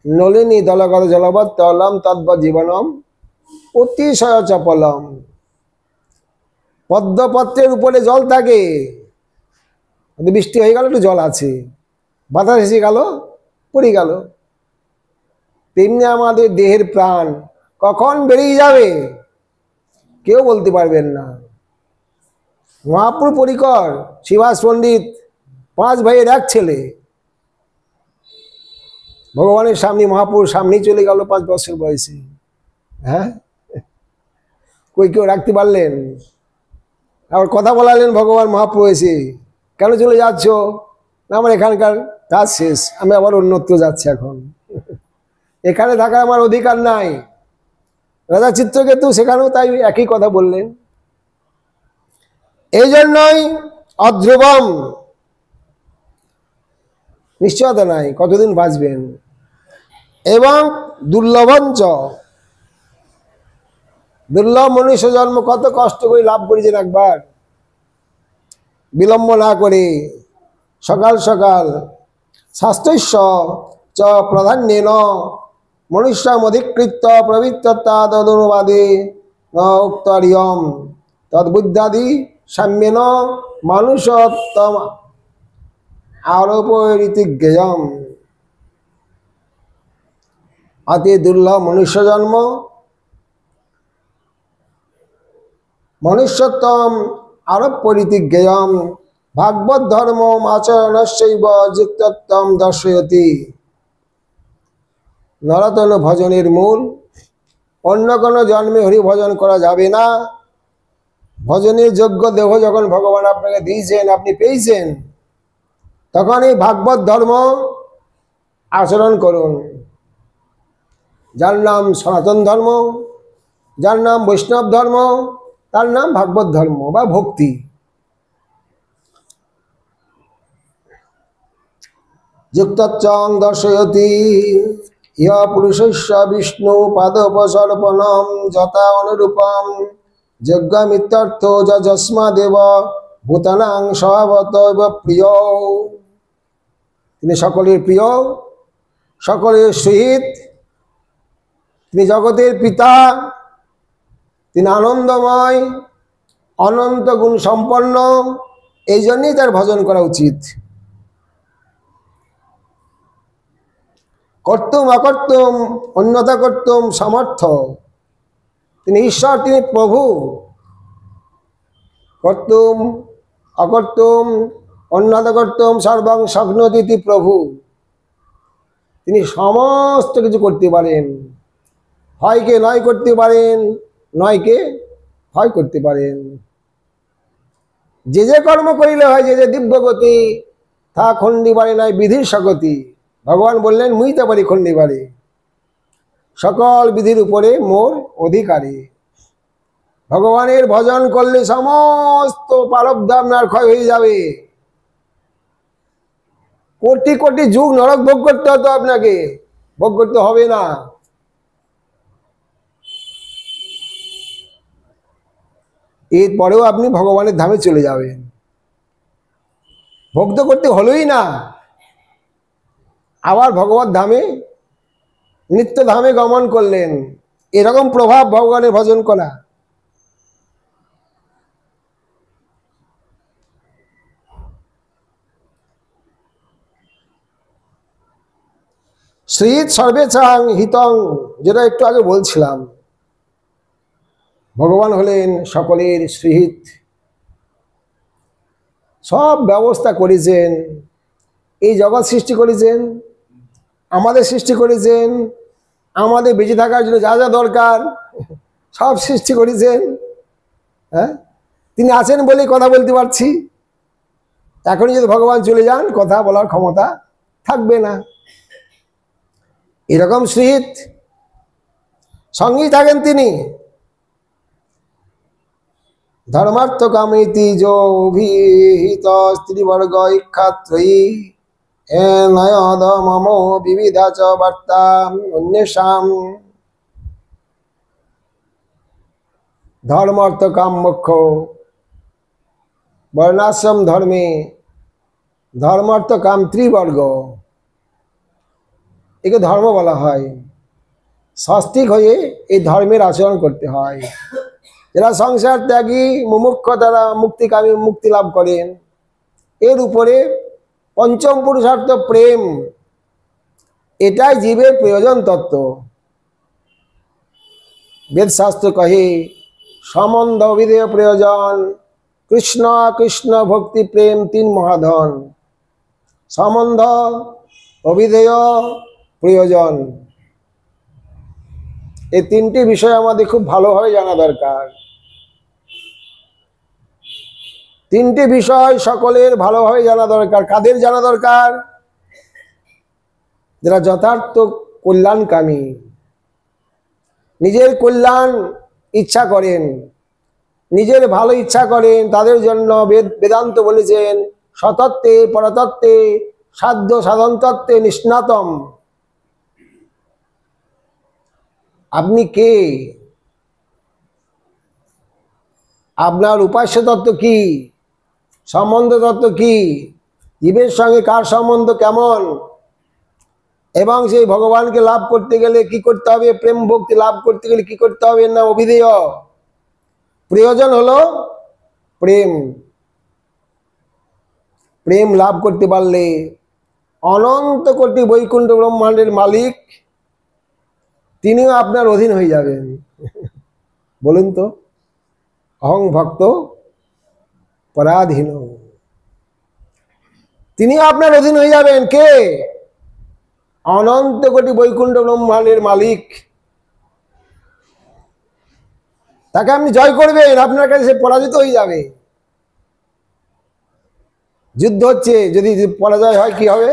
Speaker 1: নলিনী দলগত জলবৎ তলম তদ্ব জীবনম অতিশয় চপলম। পদ্মপত্রের উপরে জল থাকে, বৃষ্টি হয়ে গেল একটু জল আছে, বাতাস এসে গেল পড়ে গেল। তেমনি আমাদের দেহের প্রাণ কখন বেরিয়ে যাবে কেউ বলতে পারবেন না। মহাপুর পরিকর, শিবাস পণ্ডিত, 5 ভাইয়ের 1 ছেলে, ভগবানের সামনে, মহাপুর সামনেই চলে গেল 5 বছর বয়সে। হ্যাঁ, কই কেউ রাখতে পারলেন? আবার কথা বলালেন ভগবান মহাপ্রভু এসে, কেন চলে যাচ্ছ? না, আমার এখানকার কাজ শেষ, আমি আবার অন্যত্র যাচ্ছি, এখন এখানে থাকার আমার অধিকার নাই। রাজা চিত্রকেতু সেখানেও তাই একই কথা বললেন। এই জন্যই অধ্রুবম, নিশ্চয়তা নাই কতদিন বাঁচবেন। এবং দুর্লভঞ্চ, দুর্লভ মনুষ্য জন্ম কত কষ্ট করে লাভ করেছেন একবার, বিলম্ব না করে সকাল সকাল শাস্ত্রস্য চ প্রাধান্যেন মনুষ্যমধিকৃত্য প্রবৃত্ততাদনুবাদে ন উক্তরিয়ম তদ্বুদ্ধাদি সাম্যেন মানুষোত্তম আরোপরীতি জ্ঞেয়ম। অতি দুর্লভ মনুষ্য জন্ম, মনুষ্যত্বম আরোপ পরিতিজ্ঞেয়ম ভাগবত ধর্ম আচরণস্যৈব যুক্তত্বম দর্শয়তি। নরতন ভজনের মূল, অন্য কোনো জন্মে হরি ভজন করা যাবে না। ভজনের যোগ্য দেহ যখন ভগবান আপনাকে দিয়েছেন, আপনি পেয়েছেন, তখন এই ভাগবত ধর্ম আচরণ করুন। যার নাম সনাতন ধর্ম, যার নাম বৈষ্ণব ধর্ম, তার নাম ভাগবত ধর্ম বা ভক্তি। যুক্তচ্চং দর্শয়তি ইহ পুরুষস্য বিষ্ণু পাদোপসর্পণম যথা অনুরূপম যজ্ঞমিত্যর্থ যস্মাদেব ভূতানাং স্বভাবতৈব প্রিয়। তিনি সকলের প্রিয়, সকলের সহিত, তিনি জগতের পিতা, তিনি আনন্দময়, অনন্ত গুণ সম্পন্ন, এই জন্যই তার ভজন করা উচিত। কর্তুম অকর্তুম অন্যথা কর্তুম সমর্থ, তিনি ঈশ্বর, তিনি প্রভু। কর্তুম অকর্তুম অন্যথা কর্তুম সর্বং স্বপ্নদিতি প্রভু, তিনি সমস্ত কিছু করতে পারেন। হয়কে নয় করতে পারেন, নয়কে হয় করতে পারেন। যে যে কর্ম করিলে হয় যে যে দিব্য গতি, তা খণ্ডিবারে নয় বিধির সকতি। ভগবান বললেন মুইতে পারি খণ্ডিবারে, সকল বিধির উপরে মোর অধিকারী। ভগবানের ভজন করলে সমস্ত প্রারব্ধ আপনার ক্ষয় হয়ে যাবে। কোটি কোটি যুগ নরক ভোগ করতে হতো, আপনাকে ভোগ করতে হবে না। এরপরেও আপনি ভগবানের ধামে চলে যাবেন। ভোগ তো করতে হলোই না, আবার ভগবত ধামে, নিত্য ধামে গমন করলেন। এরকম প্রভাব ভগবানের ভজন করা। শ্রীহিত সর্বেচাং হিতং, যেটা একটু আগে বলছিলাম, ভগবান হলেন সকলের শ্রীহিত। সব ব্যবস্থা করেছেন, এই জগৎ সৃষ্টি করেছেন, আমাদের সৃষ্টি করেছেন, আমাদের বেঁচে থাকার জন্য যা যা দরকার সব সৃষ্টি করেছেন। হ্যাঁ, তিনি আছেন বলেই কথা বলতে পারছি। এখনই যদি ভগবান চলে যান, কথা বলার ক্ষমতা থাকবে না। এরকম শ্রীহিত সঙ্গেই থাকেন তিনি। ধর্মার্থ কামিতি যো অভিহিত স্ত্রীবর্গ ইক্ষাত্রয়ী নয়দ মম বিবিধা চ বার্তা অন্যেষাম। ধর্ম অর্থ কাম মোক্ষ, বর্ণাশ্রম ধর্মে ধর্ম অর্থ কাম ত্রিবর্গ, একে ধর্ম বলা হয়। সস্তিক হয়ে এই ধর্মের আচরণ করতে হয়। যারা সংসার ত্যাগী মুমুক্ষ, তারা মুক্তিকামী, মুক্তি লাভ করেন। এর উপরে পঞ্চম পুরুষার্থ প্রেম, এটাই জীবের প্রয়োজন তত্ত্ব। বেদশাস্ত্র কহে সম্বন্ধ অভিধেয় প্রয়োজন, কৃষ্ণ কৃষ্ণ ভক্তি প্রেম তিন মহাধন। সম্বন্ধ, অভিধেয়, প্রয়োজন, এই তিনটি বিষয় আমাদের খুব ভালোভাবে জানা দরকার। তিনটি বিষয় সকলের ভালোভাবে জানা দরকার। কাদের জানা দরকার? যারা যথার্থ কল্যাণকামী, নিজের কল্যাণ ইচ্ছা করেন, নিজের ভালো ইচ্ছা করেন, তাদের জন্য বেদান্ত বলেছেন সতত্ত্বে পরতত্ত্বে সাধ্য সাধন তত্ত্বে নিষ্ণাতম। আপনি কে? আপনার উপাস্য তত্ত্ব কি? সম্বন্ধ তত্ত্ব কি? জীবের সঙ্গে কার সম্বন্ধ কেমন? এবং সেই ভগবানকে লাভ করতে গেলে কি করতে হবে? প্রেম ভক্তি লাভ করতে গেলে কি করতে হবে? না অভিধেয়। প্রয়োজন হলো প্রেম। প্রেম লাভ করতে পারলে অনন্ত কোটি বৈকুণ্ঠ ব্রহ্মাণ্ডের মালিক তিনিও আপনার অধীন হয়ে যাবেন। বলুন তো, অহং ভক্ত পরাধীন, তিনিও আপনার অধীন হয়ে যাবেন। কে? অনন্ত কোটি বৈকুণ্ঠ ব্রহ্মাণ্ডের মালিক। তাকে আপনি জয় করবেন, আপনার কাছে সে পরাজিত হয়ে যাবে। যুদ্ধ হচ্ছে, যদি পরাজয় হয় কি হবে?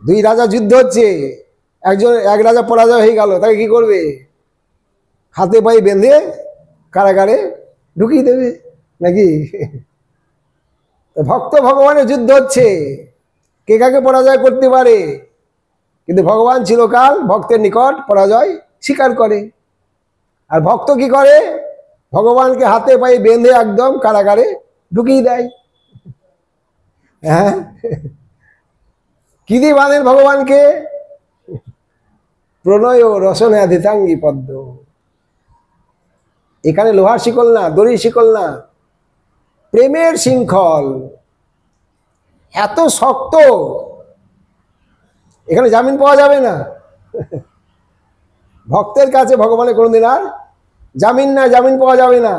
Speaker 1: দুই রাজা যুদ্ধ হচ্ছে, এক রাজা পরাজয় হয়ে গেল, তাকে কি করবে? হাতে পায়ে বেঁধে কারাগারে ঢুকিয়ে দেবে নাকি? ভক্ত ভগবানের যুদ্ধ হচ্ছে, কে কাকে পরাজয় করতে পারে। কিন্তু ভগবান চিরকাল ভক্তের নিকট পরাজয় স্বীকার করে। আর ভক্ত কি করে? ভগবানকে হাতে পায়ে বেঁধে একদম কারাগারে ঢুকিয়ে দেয়। হ্যাঁ, কি দিয়ে বাঁধেন ভগবানকে? প্রণয় রসনে ধিতাঙ্গী পদ্ম। এখানে লোহার শিকল না, দড়ির শিকল না, প্রেমের শৃঙ্খল এত শক্ত, এখানে জামিন পাওয়া যাবে না। ভক্তের কাছে ভগবানের কোনোদিন আর জামিন না, জামিন পাওয়া যাবে না।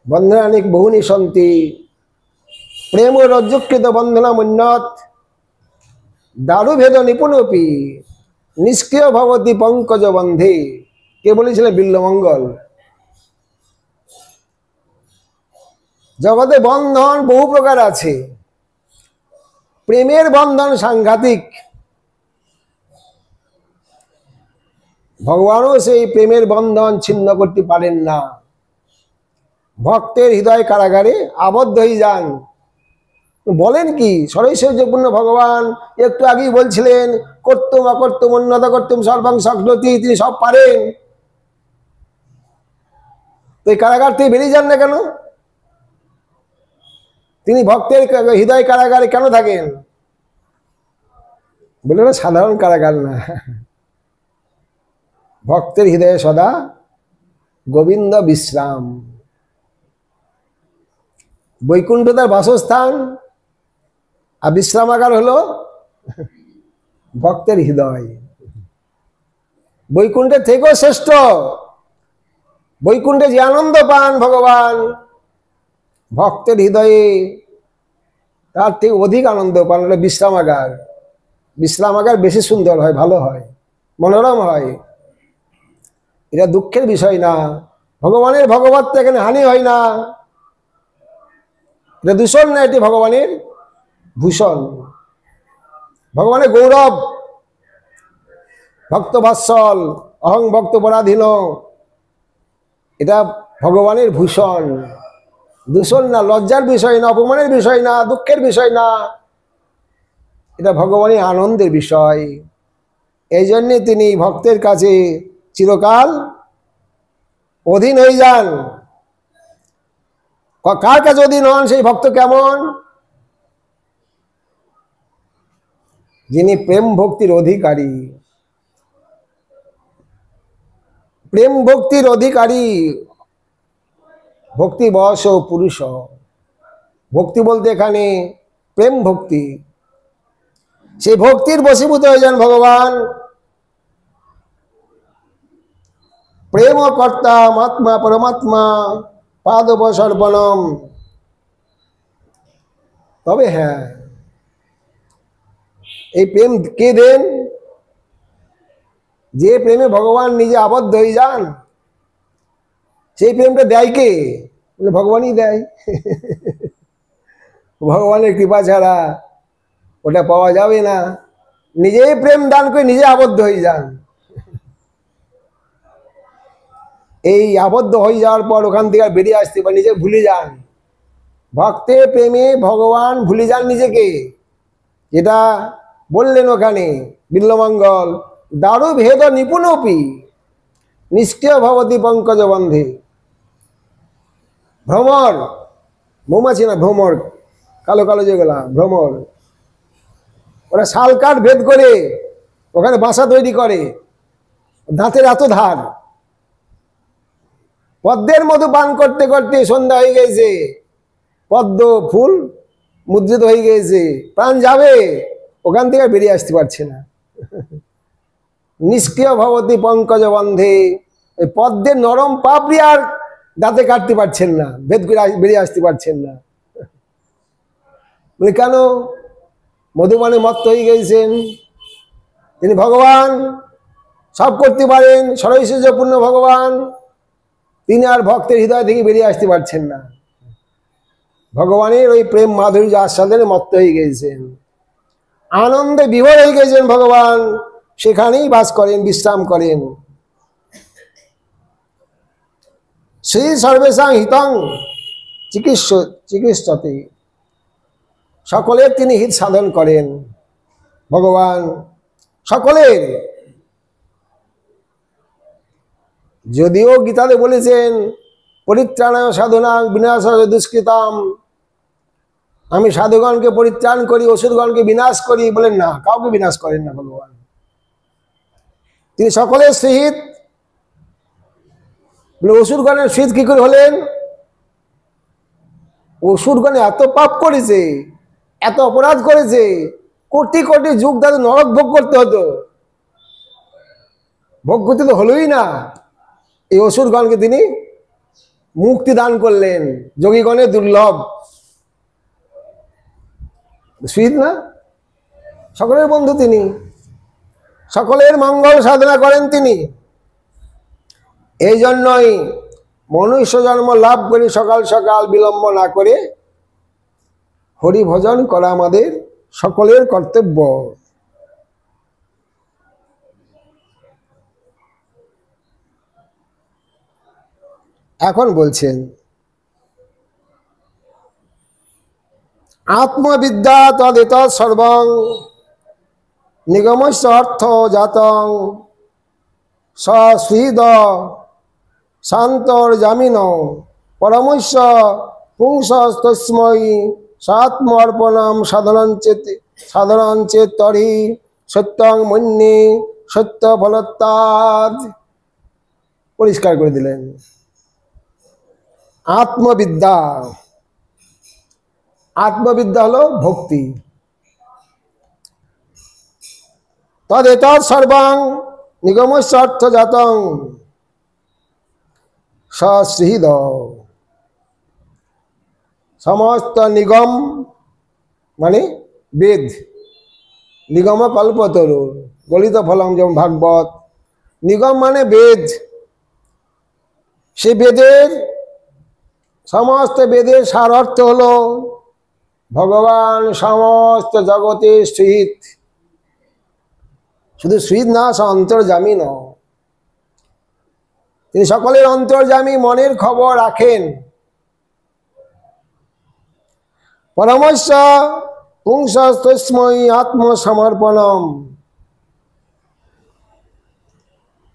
Speaker 1: বন্ধনানি বহুনি সন্তি প্রেম রজ্জুকৃত বন্ধনম উন্নত দারুভেদ নিপুণপি নিষ্ক্রিয় ভবতি পঙ্কজ বন্ধে। কে বলেছিলেন? বিল্বমঙ্গল। জগতে বন্ধন বহু প্রকার আছে, প্রেমের বন্ধন সাংঘাতিক। ভগবানও সেই প্রেমের বন্ধন ছিন্ন করতে পারেন না। ভক্তের হৃদয় কারাগারে আবদ্ধ হয়ে যান। বলেন কি সরৈশ্বর্যপূর্ণ ভগবান, একটু আগেই বলছিলেন কর্তুম অকর্তুম উন্নত কর্তুম সর্বাং শক্নতি, তিনি সব পারেন। তো এই কারাগার থেকে বেরিয়ে যান না কেন? তিনি ভক্তের হৃদয় কারাগারে কেন থাকেন? বলে না, সাধারণ কারাগার না, ভক্তের হৃদয়ে সদা গোবিন্দ বিশ্রাম। বৈকুণ্ঠ তার বাসস্থান, আর বিশ্রামাগার হলো ভক্তের হৃদয়। বৈকুণ্ঠের থেকেও শ্রেষ্ঠ। বৈকুণ্ঠে যে আনন্দ পান ভগবান, ভক্তের হৃদয়ে তার থেকে অধিক আনন্দ পান হলো বিশ্রামাগার। বিশ্রামাগার বেশি সুন্দর হয়, ভালো হয়, মনোরম হয়। এটা দুঃখের বিষয় না। ভগবানের ভগবত এখানে হানি হয় না, এটা দূষণ না, এটি ভগবানের ভূষণ, ভগবানের গৌরব। ভক্ত বাৎসল অহং ভক্ত পরাধীন, এটা ভগবানের ভূষণ, দূষণ না, লজ্জার বিষয় না, অপমানের বিষয় না, দুঃখের বিষয় না, এটা ভগবানের আনন্দের বিষয়। এই জন্যে তিনি ভক্তের কাছে চিরকাল অধীন হয়ে যান। কার কাছে অধীন হন? সেই ভক্ত কেমন? যিনি প্রেম ভক্তির অধিকারী। প্রেম ভক্তির অধিকারী, ভক্তি বয়স পুরুষ। ভক্তি বলতে এখানে প্রেম ভক্তি। সেই ভক্তির বশীভূত হয়ে যান ভগবান। প্রেম কর্তা আত্মা পরমাত্মা পাদব সর্বণম। তবে হ্যাঁ, এই প্রেম কে দেন? যে প্রেমে ভগবান নিজে আবদ্ধ হয়ে যান, সেই প্রেমটা দেয় কে? ভগবানই দেয়। ভগবানের কৃপা ছাড়া ওটা পাওয়া যাবে না। নিজেই প্রেম দান করে নিজে আবদ্ধ হয়ে যান। এই আবদ্ধ হয়ে যাওয়ার পর ওখান থেকে আর বেরিয়ে আসতে পারে, নিজে ভুলে যান। ভক্তের প্রেমে ভগবান ভুলে যান নিজেকে। যেটা বললেন ওখানে বিল্বমঙ্গল, দারু ভেদ নিপুণপি নিষ্ক্রিয় ভবতি পঙ্কজ বন্ধে। ভ্রমর, মৌমাছি না, ভ্রমর, কালো কালো যেগুলা ভ্রমর, ওরা শাল কাঠ ভেদ করে ওখানে বাসা তৈরি করে। দাঁতের এত ধার, পদ্মের মধু পান করতে করতে সন্ধ্যা হয়ে গেছে, পদ্ম ফুল মুদ্রিত হয়ে গেছে, প্রাণ যাবে, ওখান থেকে বেরিয়ে আসতে পারছে না। নিষ্ক্রিয় ভবতি পঙ্কজ বন্ধে, ওই পদ্মের নরম পাপড়ি আর দাঁতে কাটতে পারছেন না, ভেদ করে বেরিয়ে আসতে পারছেন না। বলে কেন? মধুপানে মত্ত হয়ে গেছেন। তিনি ভগবান, সব করতে পারেন, সরৈশ্বর্যপূর্ণ ভগবান, তিনি আর ভক্তের হৃদয় থেকে বেরিয়ে আসতে পারছেন না। ভগবানের ওই প্রেম মাধুর্য আস্বাদনে মত্ত হয়ে গেছেন, আনন্দে বিভোর হয়ে গেছেন ভগবান, সেখানেই বাস করেন, বিশ্রাম করেন। শ্রী সর্বেশাং হিতং চিকিৎসতে, সকলের তিনি হিত সাধন করেন ভগবান, সকলের। যদিও গীতাতে বলেছেন পরিত্রাণায় সাধনাং বিনাশায় দুষ্কৃতাম, আমি সাধুগণকে পরিত্রাণ করি, অসুরগণকে বিনাশ করি, বলেন না, কাউকে বিনাশ করেন না ভগবান। তিনি সকলের সহিত। অসুরগণের সহিত কি করে হলেন? অসুরগণে এত পাপ করেছে, এত অপরাধ করেছে, কোটি কোটি যুগ তাদের নরক ভোগ করতে হতো, ভোগ করতে তো হলোই না। এই অসুরগণকে তিনি মুক্তি দান করলেন, যোগীগণের দুর্লভ। সুইত না? সকলের বন্ধু তিনি, সকলের মঙ্গল সাধনা করেন তিনি। এই জন্যই মনুষ্য জন্ম লাভ করি সকাল সকাল বিলম্ব না করে হরি ভজন করা আমাদের সকলের কর্তব্য। এখন বলছেন আত্মবিদ্যা তদেত সর্বং নিগমস্য অর্থ জাতং সশ্রীদ শান্তর জামিন পরমস্য পুংসস্তস্মৈ সাত্ম অর্পণম সাধনাং চেত তরি সত্যং মন্যে সত্য ফলত্যাদ। পরিষ্কার করে দিলেন। আত্মবিদ্যা, আত্মবিদ্যা হলো ভক্তি। তদেতৎ সর্বং নিগমস্য অর্থ জাতং সশ্রীদ। সমস্ত নিগম মানে বেদ, নিগম কল্পতরু গলিত ফলম, যেমন ভাগবত। নিগম মানে বেদ, সে বেদের সমস্ত বেদের সার অর্থ হলো ভগবান সমস্ত জগতের সহিত, শুধু সহিত না, অন্তর্যামী ন। তিনি সকলের অন্তর্যামী, মনের খবর রাখেন। পরমস্য পুংসস্তস্মৈ আত্মসমর্পণম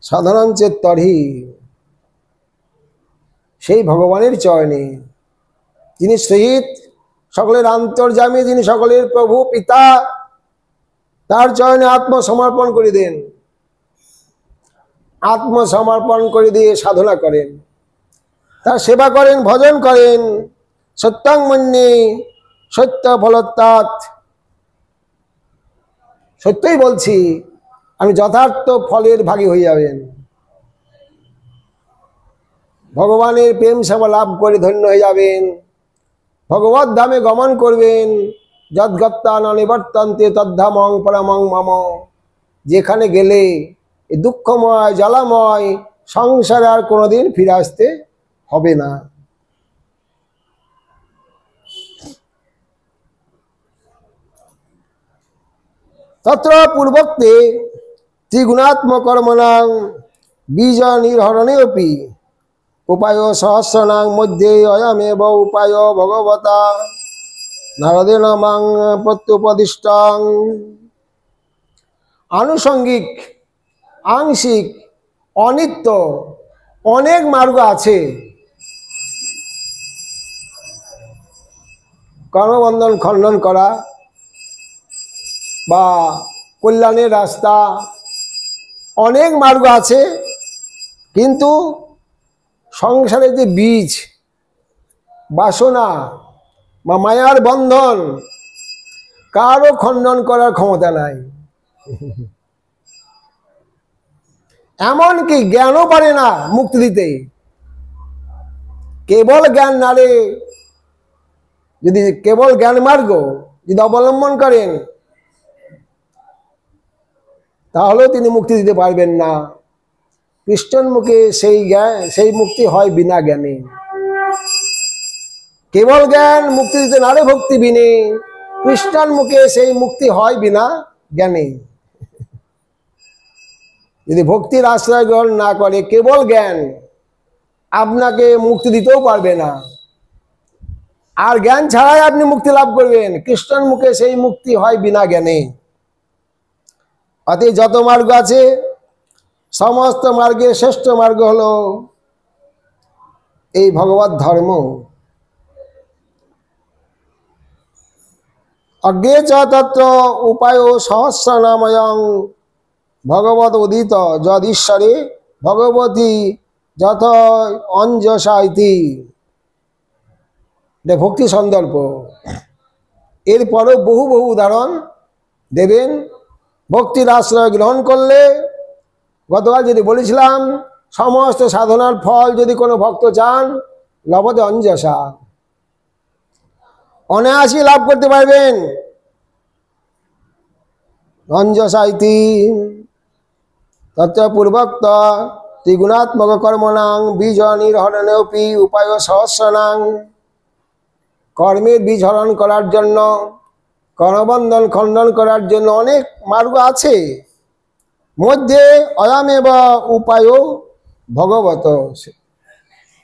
Speaker 1: সাধনাং চেত তরি। সেই ভগবানের চয়নে, যিনি সহিত সকলের অন্তর্যামী, যিনি সকলের প্রভু পিতা, তার চয়নে আত্মসমর্পণ করে দেন। আত্মসমর্পণ করে দিয়ে সাধনা করেন, তার সেবা করেন, ভজন করেন। সত্যং মন্যে সত্য ফলত্যাৎ। সত্যই বলছি, আমি যথার্থ ফলের ভাগী হয়ে যাবেন। ভগবানের প্রেম সেবা লাভ করে ধন্য হয়ে যাবেন, ভগবত ধামে গমন করবেন। যদ্গত্তা ন নিবর্তন্তে তদ্ধামং পরমং মম। যেখানে গেলে এই দুঃখময় জ্বালাময় সংসারে আর কোনোদিন ফিরে আসতে হবে না। তত্র পূর্বোক্তে ত্রিগুণাত্মকর্মণাং বীজ নির্হরণেপি উপায় সহস্রণাং মধ্যে অয়মেব উপায় ভগবতা নারদেন মাং প্রত্যুপদিষ্টাং। আনুষঙ্গিক, আংশিক, অনিত্য অনেক মার্গ আছে। কর্মবন্ধন খণ্ডন করা বা কল্যাণের রাস্তা, অনেক মার্গ আছে। কিন্তু সংসারের যে বীজ, বাসনা বা মায়ার বন্ধন, কারও খণ্ডন করার ক্ষমতা নাই। এমনকি জ্ঞানও পারে না মুক্তি দিতে। কেবল জ্ঞান নারে, যদি কেবল জ্ঞান মার্গ যদি অবলম্বন করেন, তাহলেও তিনি মুক্তি দিতে পারবেন না। কৃষ্ণের মুখে সেই জ্ঞান, সেই মুক্তি হয় বিনা জ্ঞানে। কেবল জ্ঞান মুক্তি দিতে নারে ভক্তি বিনে। কৃষ্ণের মুখে সেই মুক্তি হয় বিনা জ্ঞানে। যদি ভক্তির আশ্রয় গ্রহণ না করে, কেবল জ্ঞান আপনাকে মুক্তি দিতেও পারবে না। আর জ্ঞান ছাড়াই আপনি মুক্তি লাভ করবেন। কৃষ্ণের মুখে সেই মুক্তি হয় বিনা জ্ঞানে। অতএব যত মার্গ আছে, সমস্ত মার্গের শ্রেষ্ঠ মার্গ হলো এই ভগবত ধর্ম। अग्रे च तत्र उपायो सहस्रनामयं भगवत उदित যদীশ্বরে ভগবতী যথ অঞ্জসা ইতি। এটা ভক্তি সন্দর্ভ। এরপরেও বহু বহু উদাহরণ দেবেন। ভক্তির আশ্রয় গ্রহণ করলে, গতকাল যদি বলেছিলাম, সমস্ত সাধনার ফল যদি কোনো ভক্ত চান, লভতে অঞ্জসা, অনায়াসি লাভ করতে পারবেন। অঞ্জসা ইতি তত্র পূর্বক্ত ত্রিগুণাত্মক কর্মণাং বীজ নির্হরণেপি উপায় সহস্রনাং। কর্মের বীজ হরণ করার জন্য, কর্মবন্ধন খণ্ডন করার জন্য অনেক মার্গ আছে। মধ্যে অয়মেব উপায় ভগবত,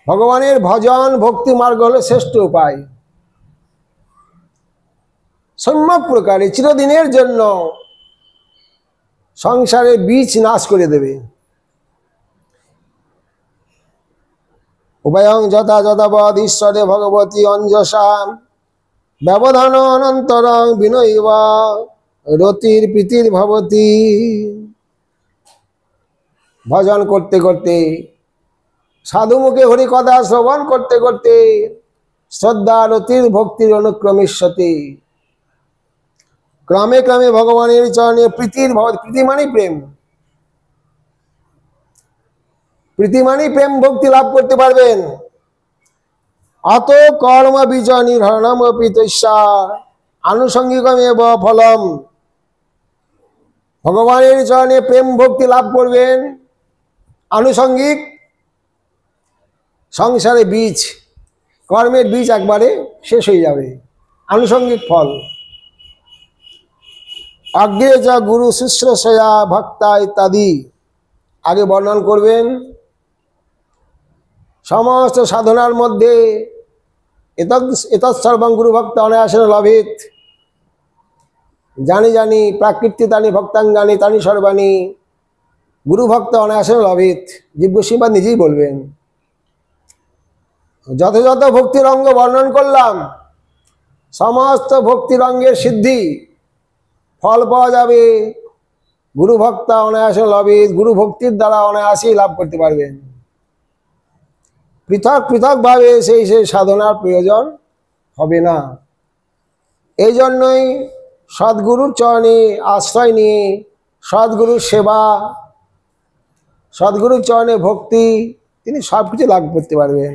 Speaker 1: ভগবানের ভজন ভক্তি মার্গ হলো শ্রেষ্ঠ উপায়। সম্যক প্রকারে চিরদিনের জন্য সংসারে বীজ নাশ করে দেবে। উভয়ং যথা যথাবদ ঈশ্বরে ভগবতী অঞ্জসা ব্যবধান অনন্তরং বিনৈব রতির প্রীতির ভবতী। ভজন করতে করতে, সাধু মুখে হরি কথা শ্রবণ করতে করতে শ্রদ্ধা রতির ভক্তির অনুক্রমিষ্যতি। ক্রমে ক্রমে ভগবানের চরণে প্রীতির ভবতী। প্রীতি মানে প্রেম, প্রীতি মানে প্রেম ভক্তি লাভ করতে পারবেন। অত কর্ম বীজ নির্হরণমপি তস্যা আনুষঙ্গিকমেব ফলম। ভগবানের চরণে প্রেম ভক্তি লাভ করবেন, আনুষঙ্গিক সংসারে বীজ, কর্মের বীজ একবারে শেষ হয়ে যাবে, আনুষঙ্গিক ফল। অগ্রে যা গুরু শুশ্রূষয়া ভক্তা ইত্যাদি আগে বর্ণন করবেন। সমস্ত সাধনার মধ্যে এতৎসর্বং গুরু ভক্ত অনায়াসেন লভেত। জানি জানি প্রাকৃতি তানি ভক্তাঙ্গানি তানি সর্বাণী, গুরু ভক্ত অনায়াসেন লভেত। জীবগোস্বামীপাদ নিজেই বলবেন। যত যত ভক্তির অঙ্গ বর্ণন করলাম, সমস্ত ভক্তির অঙ্গের সিদ্ধি ফল পাওয়া যাবে। গুরু ভক্তা অনায়াসেন লভেত, গুরু ভক্তির দ্বারা অনায়াসেই লাভ করতে পারবেন। পৃথক পৃথকভাবে সেই সেই সাধনার প্রয়োজন হবে না। এই জন্যই সদ্গুরুর চরণে আশ্রয় নিয়ে সদ্গুরুর সেবা, সদ্গুরুর চরণে ভক্তি, তিনি সব কিছু লাভ করতে পারবেন।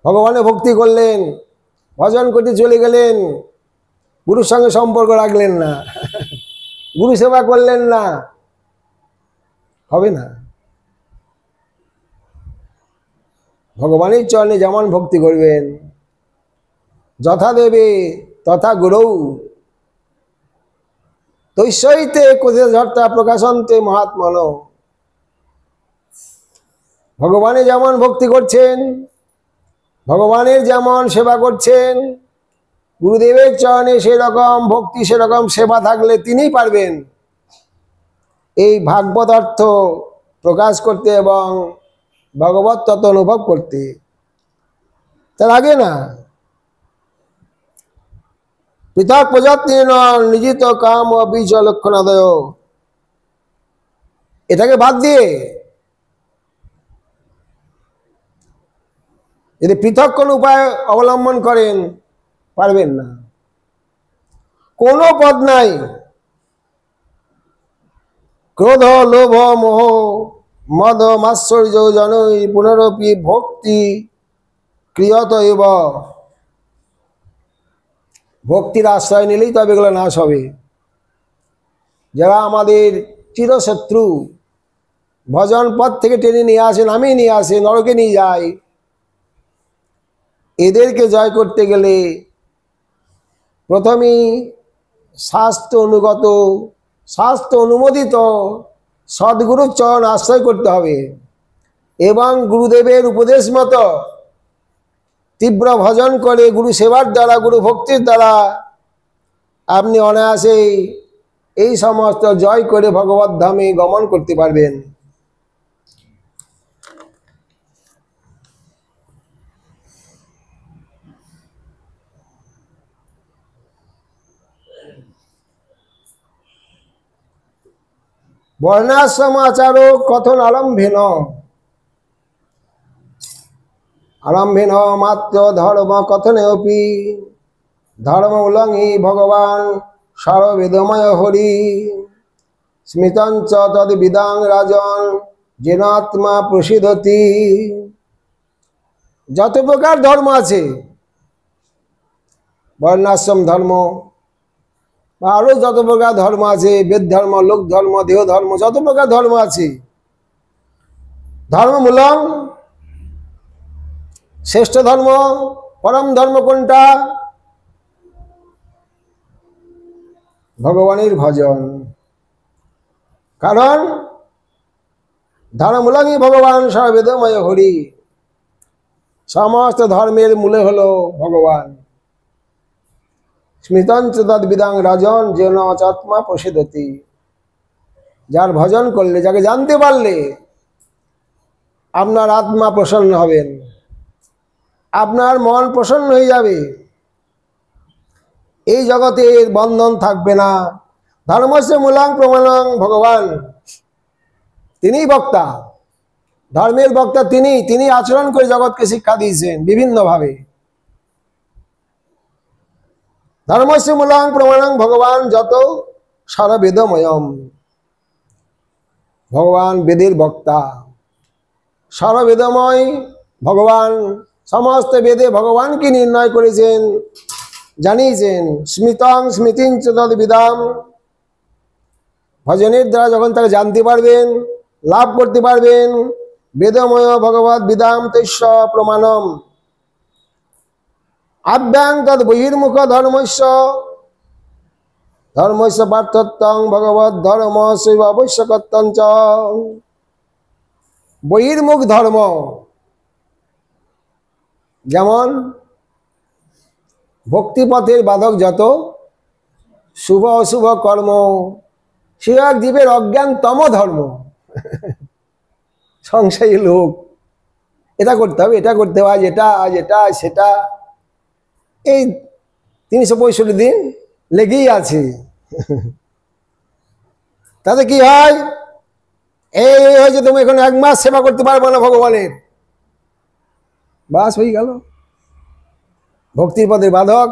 Speaker 1: ভগবানের ভক্তি করলেন, ভজন করতে চলে গেলেন, গুরুর সঙ্গে সম্পর্ক রাখলেন না, গুরু সেবা করলেন না, হবে না। ভগবানের চরণে যেমন ভক্তি করবেন, যথা দেবে তথা গুরৌ তৈসইতে কোথিত ঝর্তা প্রকাশন্তে মহাত্মন। ভগবানে যেমন ভক্তি করছেন, ভগবানের যেমন সেবা করছেন, গুরুদেবের চরণে সেরকম ভক্তি সেরকম সেবা থাকলে তিনিই পারবেন এই ভাগবত অর্থ প্রকাশ করতে এবং ভগবত তত্ত্ব অনুভব করতে। তার আগে না। পৃথক প্রযত্ন নিজিত কাম ও বীজ লক্ষণাদয়, এটাকে বাদ দিয়ে যদি পৃথক কোন উপায় অবলম্বন করেন, পারবেন না, কোনো পথ নাই। ক্রোধ লোভ মোহ মদ মাৎসর্য জনৈ পুনরপি ভক্তি ক্রিয়ত এব। ভক্তির আশ্রয় নিলেই তবে এগুলো নাশ হবে। যারা আমাদের চিরশত্রু, ভজন পথ থেকে টেনে নিয়ে আসে, নামিয়ে নিয়ে আসে, নরকে নিয়ে যায়, এদেরকে জয় করতে গেলে প্রথমেই শাস্ত্র অনুগত, শাস্ত্র অনুমোদিত সদ্গুরুর চরণ আশ্রয় করতে হবে এবং গুরুদেবের উপদেশ মতো তীব্র ভজন করে গুরু সেবার দ্বারা, গুরু ভক্তির দ্বারা আপনি অনায়াসে এই সমস্ত জয় করে ভগবত ধামে গমন করতে পারবেন। বর্ণাশ্রম আচার কথন আরম্ভেন মাত্র ধর্ম কথনে অপি ধর্ম উলঙ্ঘি ভগবান সর্ববেদময় হরি স্মৃতঞ্চ তদ বিদাং রাজন যেনাত্মা প্রসিদ্ধতি। যত প্রকার ধর্ম আছে, বর্ণাশ্রম ধর্ম বা আরো যত প্রকার ধর্ম আছে, বেদ ধর্ম, লোক ধর্ম, দেহ ধর্ম, যত প্রকার ধর্ম আছে, ধর্মমূলম শ্রেষ্ঠ ধর্ম, পরম ধর্ম কোনটা? ভগবানের ভজন। কারণ ধর্মমূলমই ভগবান সর্ববেদময় হরি, সমস্ত ধর্মের মূলে হলো ভগবান। স্মৃতঞ্চ তদ বিদাং রাজন যেন চাত্মা প্রসিদ্ধতি। যার ভজন করলে, যাকে জানতে পারলে আপনার আত্মা প্রসন্ন হবেন, আপনার মন প্রসন্ন হয়ে যাবে, এই জগতের বন্ধন থাকবে না। ধর্মস্য মূলাং প্রমাণং ভগবান, তিনিই বক্তা, ধর্মের বক্তা তিনি। তিনি আচরণ করে জগৎকে শিক্ষা দিয়েছেন বিভিন্নভাবে। ধর্মস্য মূলাং প্রমাণং ভগবান যত সর্ববেদময়ম, ভগবান বেদের বক্তা, সর্ববেদময় ভগবান, সমস্ত বেদে ভগবানকে নির্ণয় করেছেন, জানিয়েছেন। স্মৃতং স্মৃতিঞ্চ তদ বিদাম, ভজনের দ্বারা যখন তাকে জানতে পারবেন, লাভ করতে পারবেন, বেদময় ভগবত বিদাম তৈশ্য প্রমাণম আভ্যাং তদ বহির্মুখ ধর্মস্য ধর্মস্য পার্থত্যং ভগবত ধর্ম শৈব আবশ্যকত্বং চ। বহির্মুখ ধর্ম যেমন ভক্তিপথের বাধক যত শুভ অশুভ কর্ম, সে এক জীবের অজ্ঞানতম ধর্ম। সংসারী লোক, এটা করতে হবে, এটা করতে হবে, আজ এটা, আজ এটা, সেটা, এই 365 দিন লেগেই আছে। তাতে কি হয়? এই হয়েছে, তুমি এখন 1 মাস সেবা করতে পারবে না ভগবানের, বাস হয়ে গেল। ভক্তির পথের বাধক,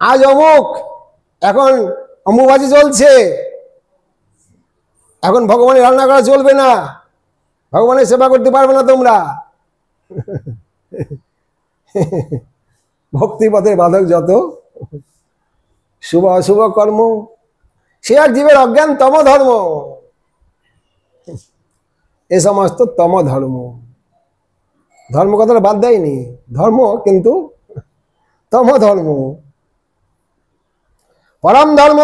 Speaker 1: আজ অমুক, এখন অম্বুবাচী চলছে, এখন ভগবানের রান্না করা চলবে না, ভগবানের সেবা করতে পারবে না তোমরা। ভক্তি পথের বাধক যত শুভ অশুভ কর্ম, সে এক জীবের অজ্ঞান তম ধর্ম। এ সমস্ত তম ধর্ম, ধর্ম কথাটা বাদ দেয়নি, ধর্ম কিন্তু তম ধর্ম। পরম ধর্ম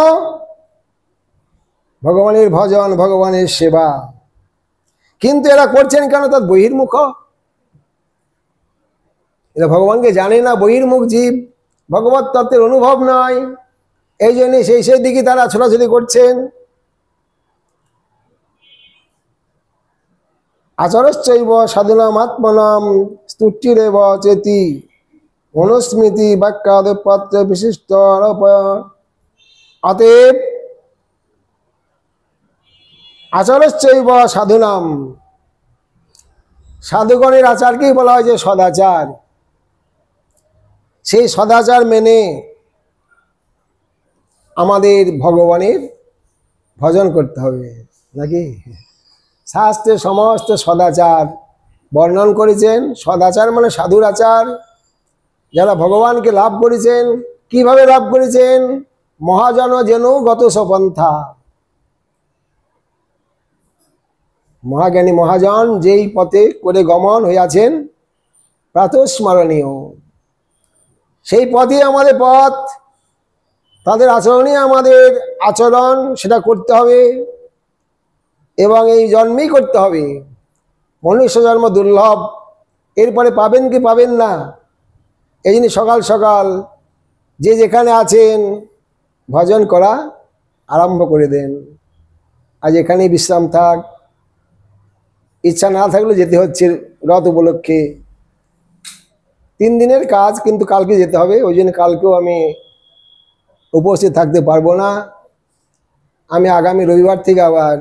Speaker 1: ভগবানের ভজন, ভগবানের সেবা। কিন্তু এরা করছেন কেন? তার বহির্মুখ, এরা ভগবানকে জানে না, বহির্মুখ জীব, ভগবত তত্ত্বের অনুভব নয়, এই জন্য সেই দিকে তারা ছোটাছুটি করছেন। আচরশ্চৈব সাধুনাম আত্মনাম স্তুতিরেব চেতি মনুস্মৃতি বাক্যাদপত্র বিশিষ্ট আরোপ। অতএব আচরশ্চৈব সাধুনাম, সাধুগণের আচারকেই বলা হয় যে সদাচার। সেই সদাচার মেনে আমাদের ভগবানের ভজন করতে হবে, নাকি? শাস্ত্রে সমস্ত সদাচার বর্ণন করেছেন। সদাচার মানে সাধুর আচার, যারা ভগবানকে লাভ করেছেন। কিভাবে লাভ করেছেন? মহাজন যেন গত সপন্থা, মহাজ্ঞানী মহাজন যেই পথে করে গমন হইয়াছেন প্রাতঃস্মরণীয়, সেই পথে আমাদের পথ, তাদের আচরণই আমাদের আচরণ, সেটা করতে হবে এবং এই জন্মেই করতে হবে। মনুষ্য জন্ম দুর্লভ, এরপরে পাবেন কি পাবেন না। এই জন্য সকাল সকাল যে যেখানে আছেন ভজন করা আরম্ভ করে দেন। আজ এখানেই বিশ্রাম থাক, ইচ্ছা না থাকলে যেতে হচ্ছে রথ উপলক্ষে। 3 দিনের কাজ, কিন্তু কালকে যেতে হবে, ওই জন্য কালকেও আমি উপস্থিত থাকতে পারবো না। আমি আগামী রবিবার থেকে আবার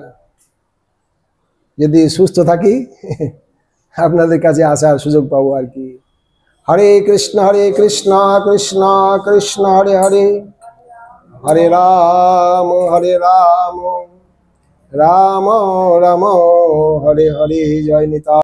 Speaker 1: যদি সুস্থ থাকি আপনাদের কাছে আসার সুযোগ পাবো আর কি। হরে কৃষ্ণ কৃষ্ণ কৃষ্ণ হরে হরে, হরে রাম রাম রাম হরে হরে। জয় নিতাই।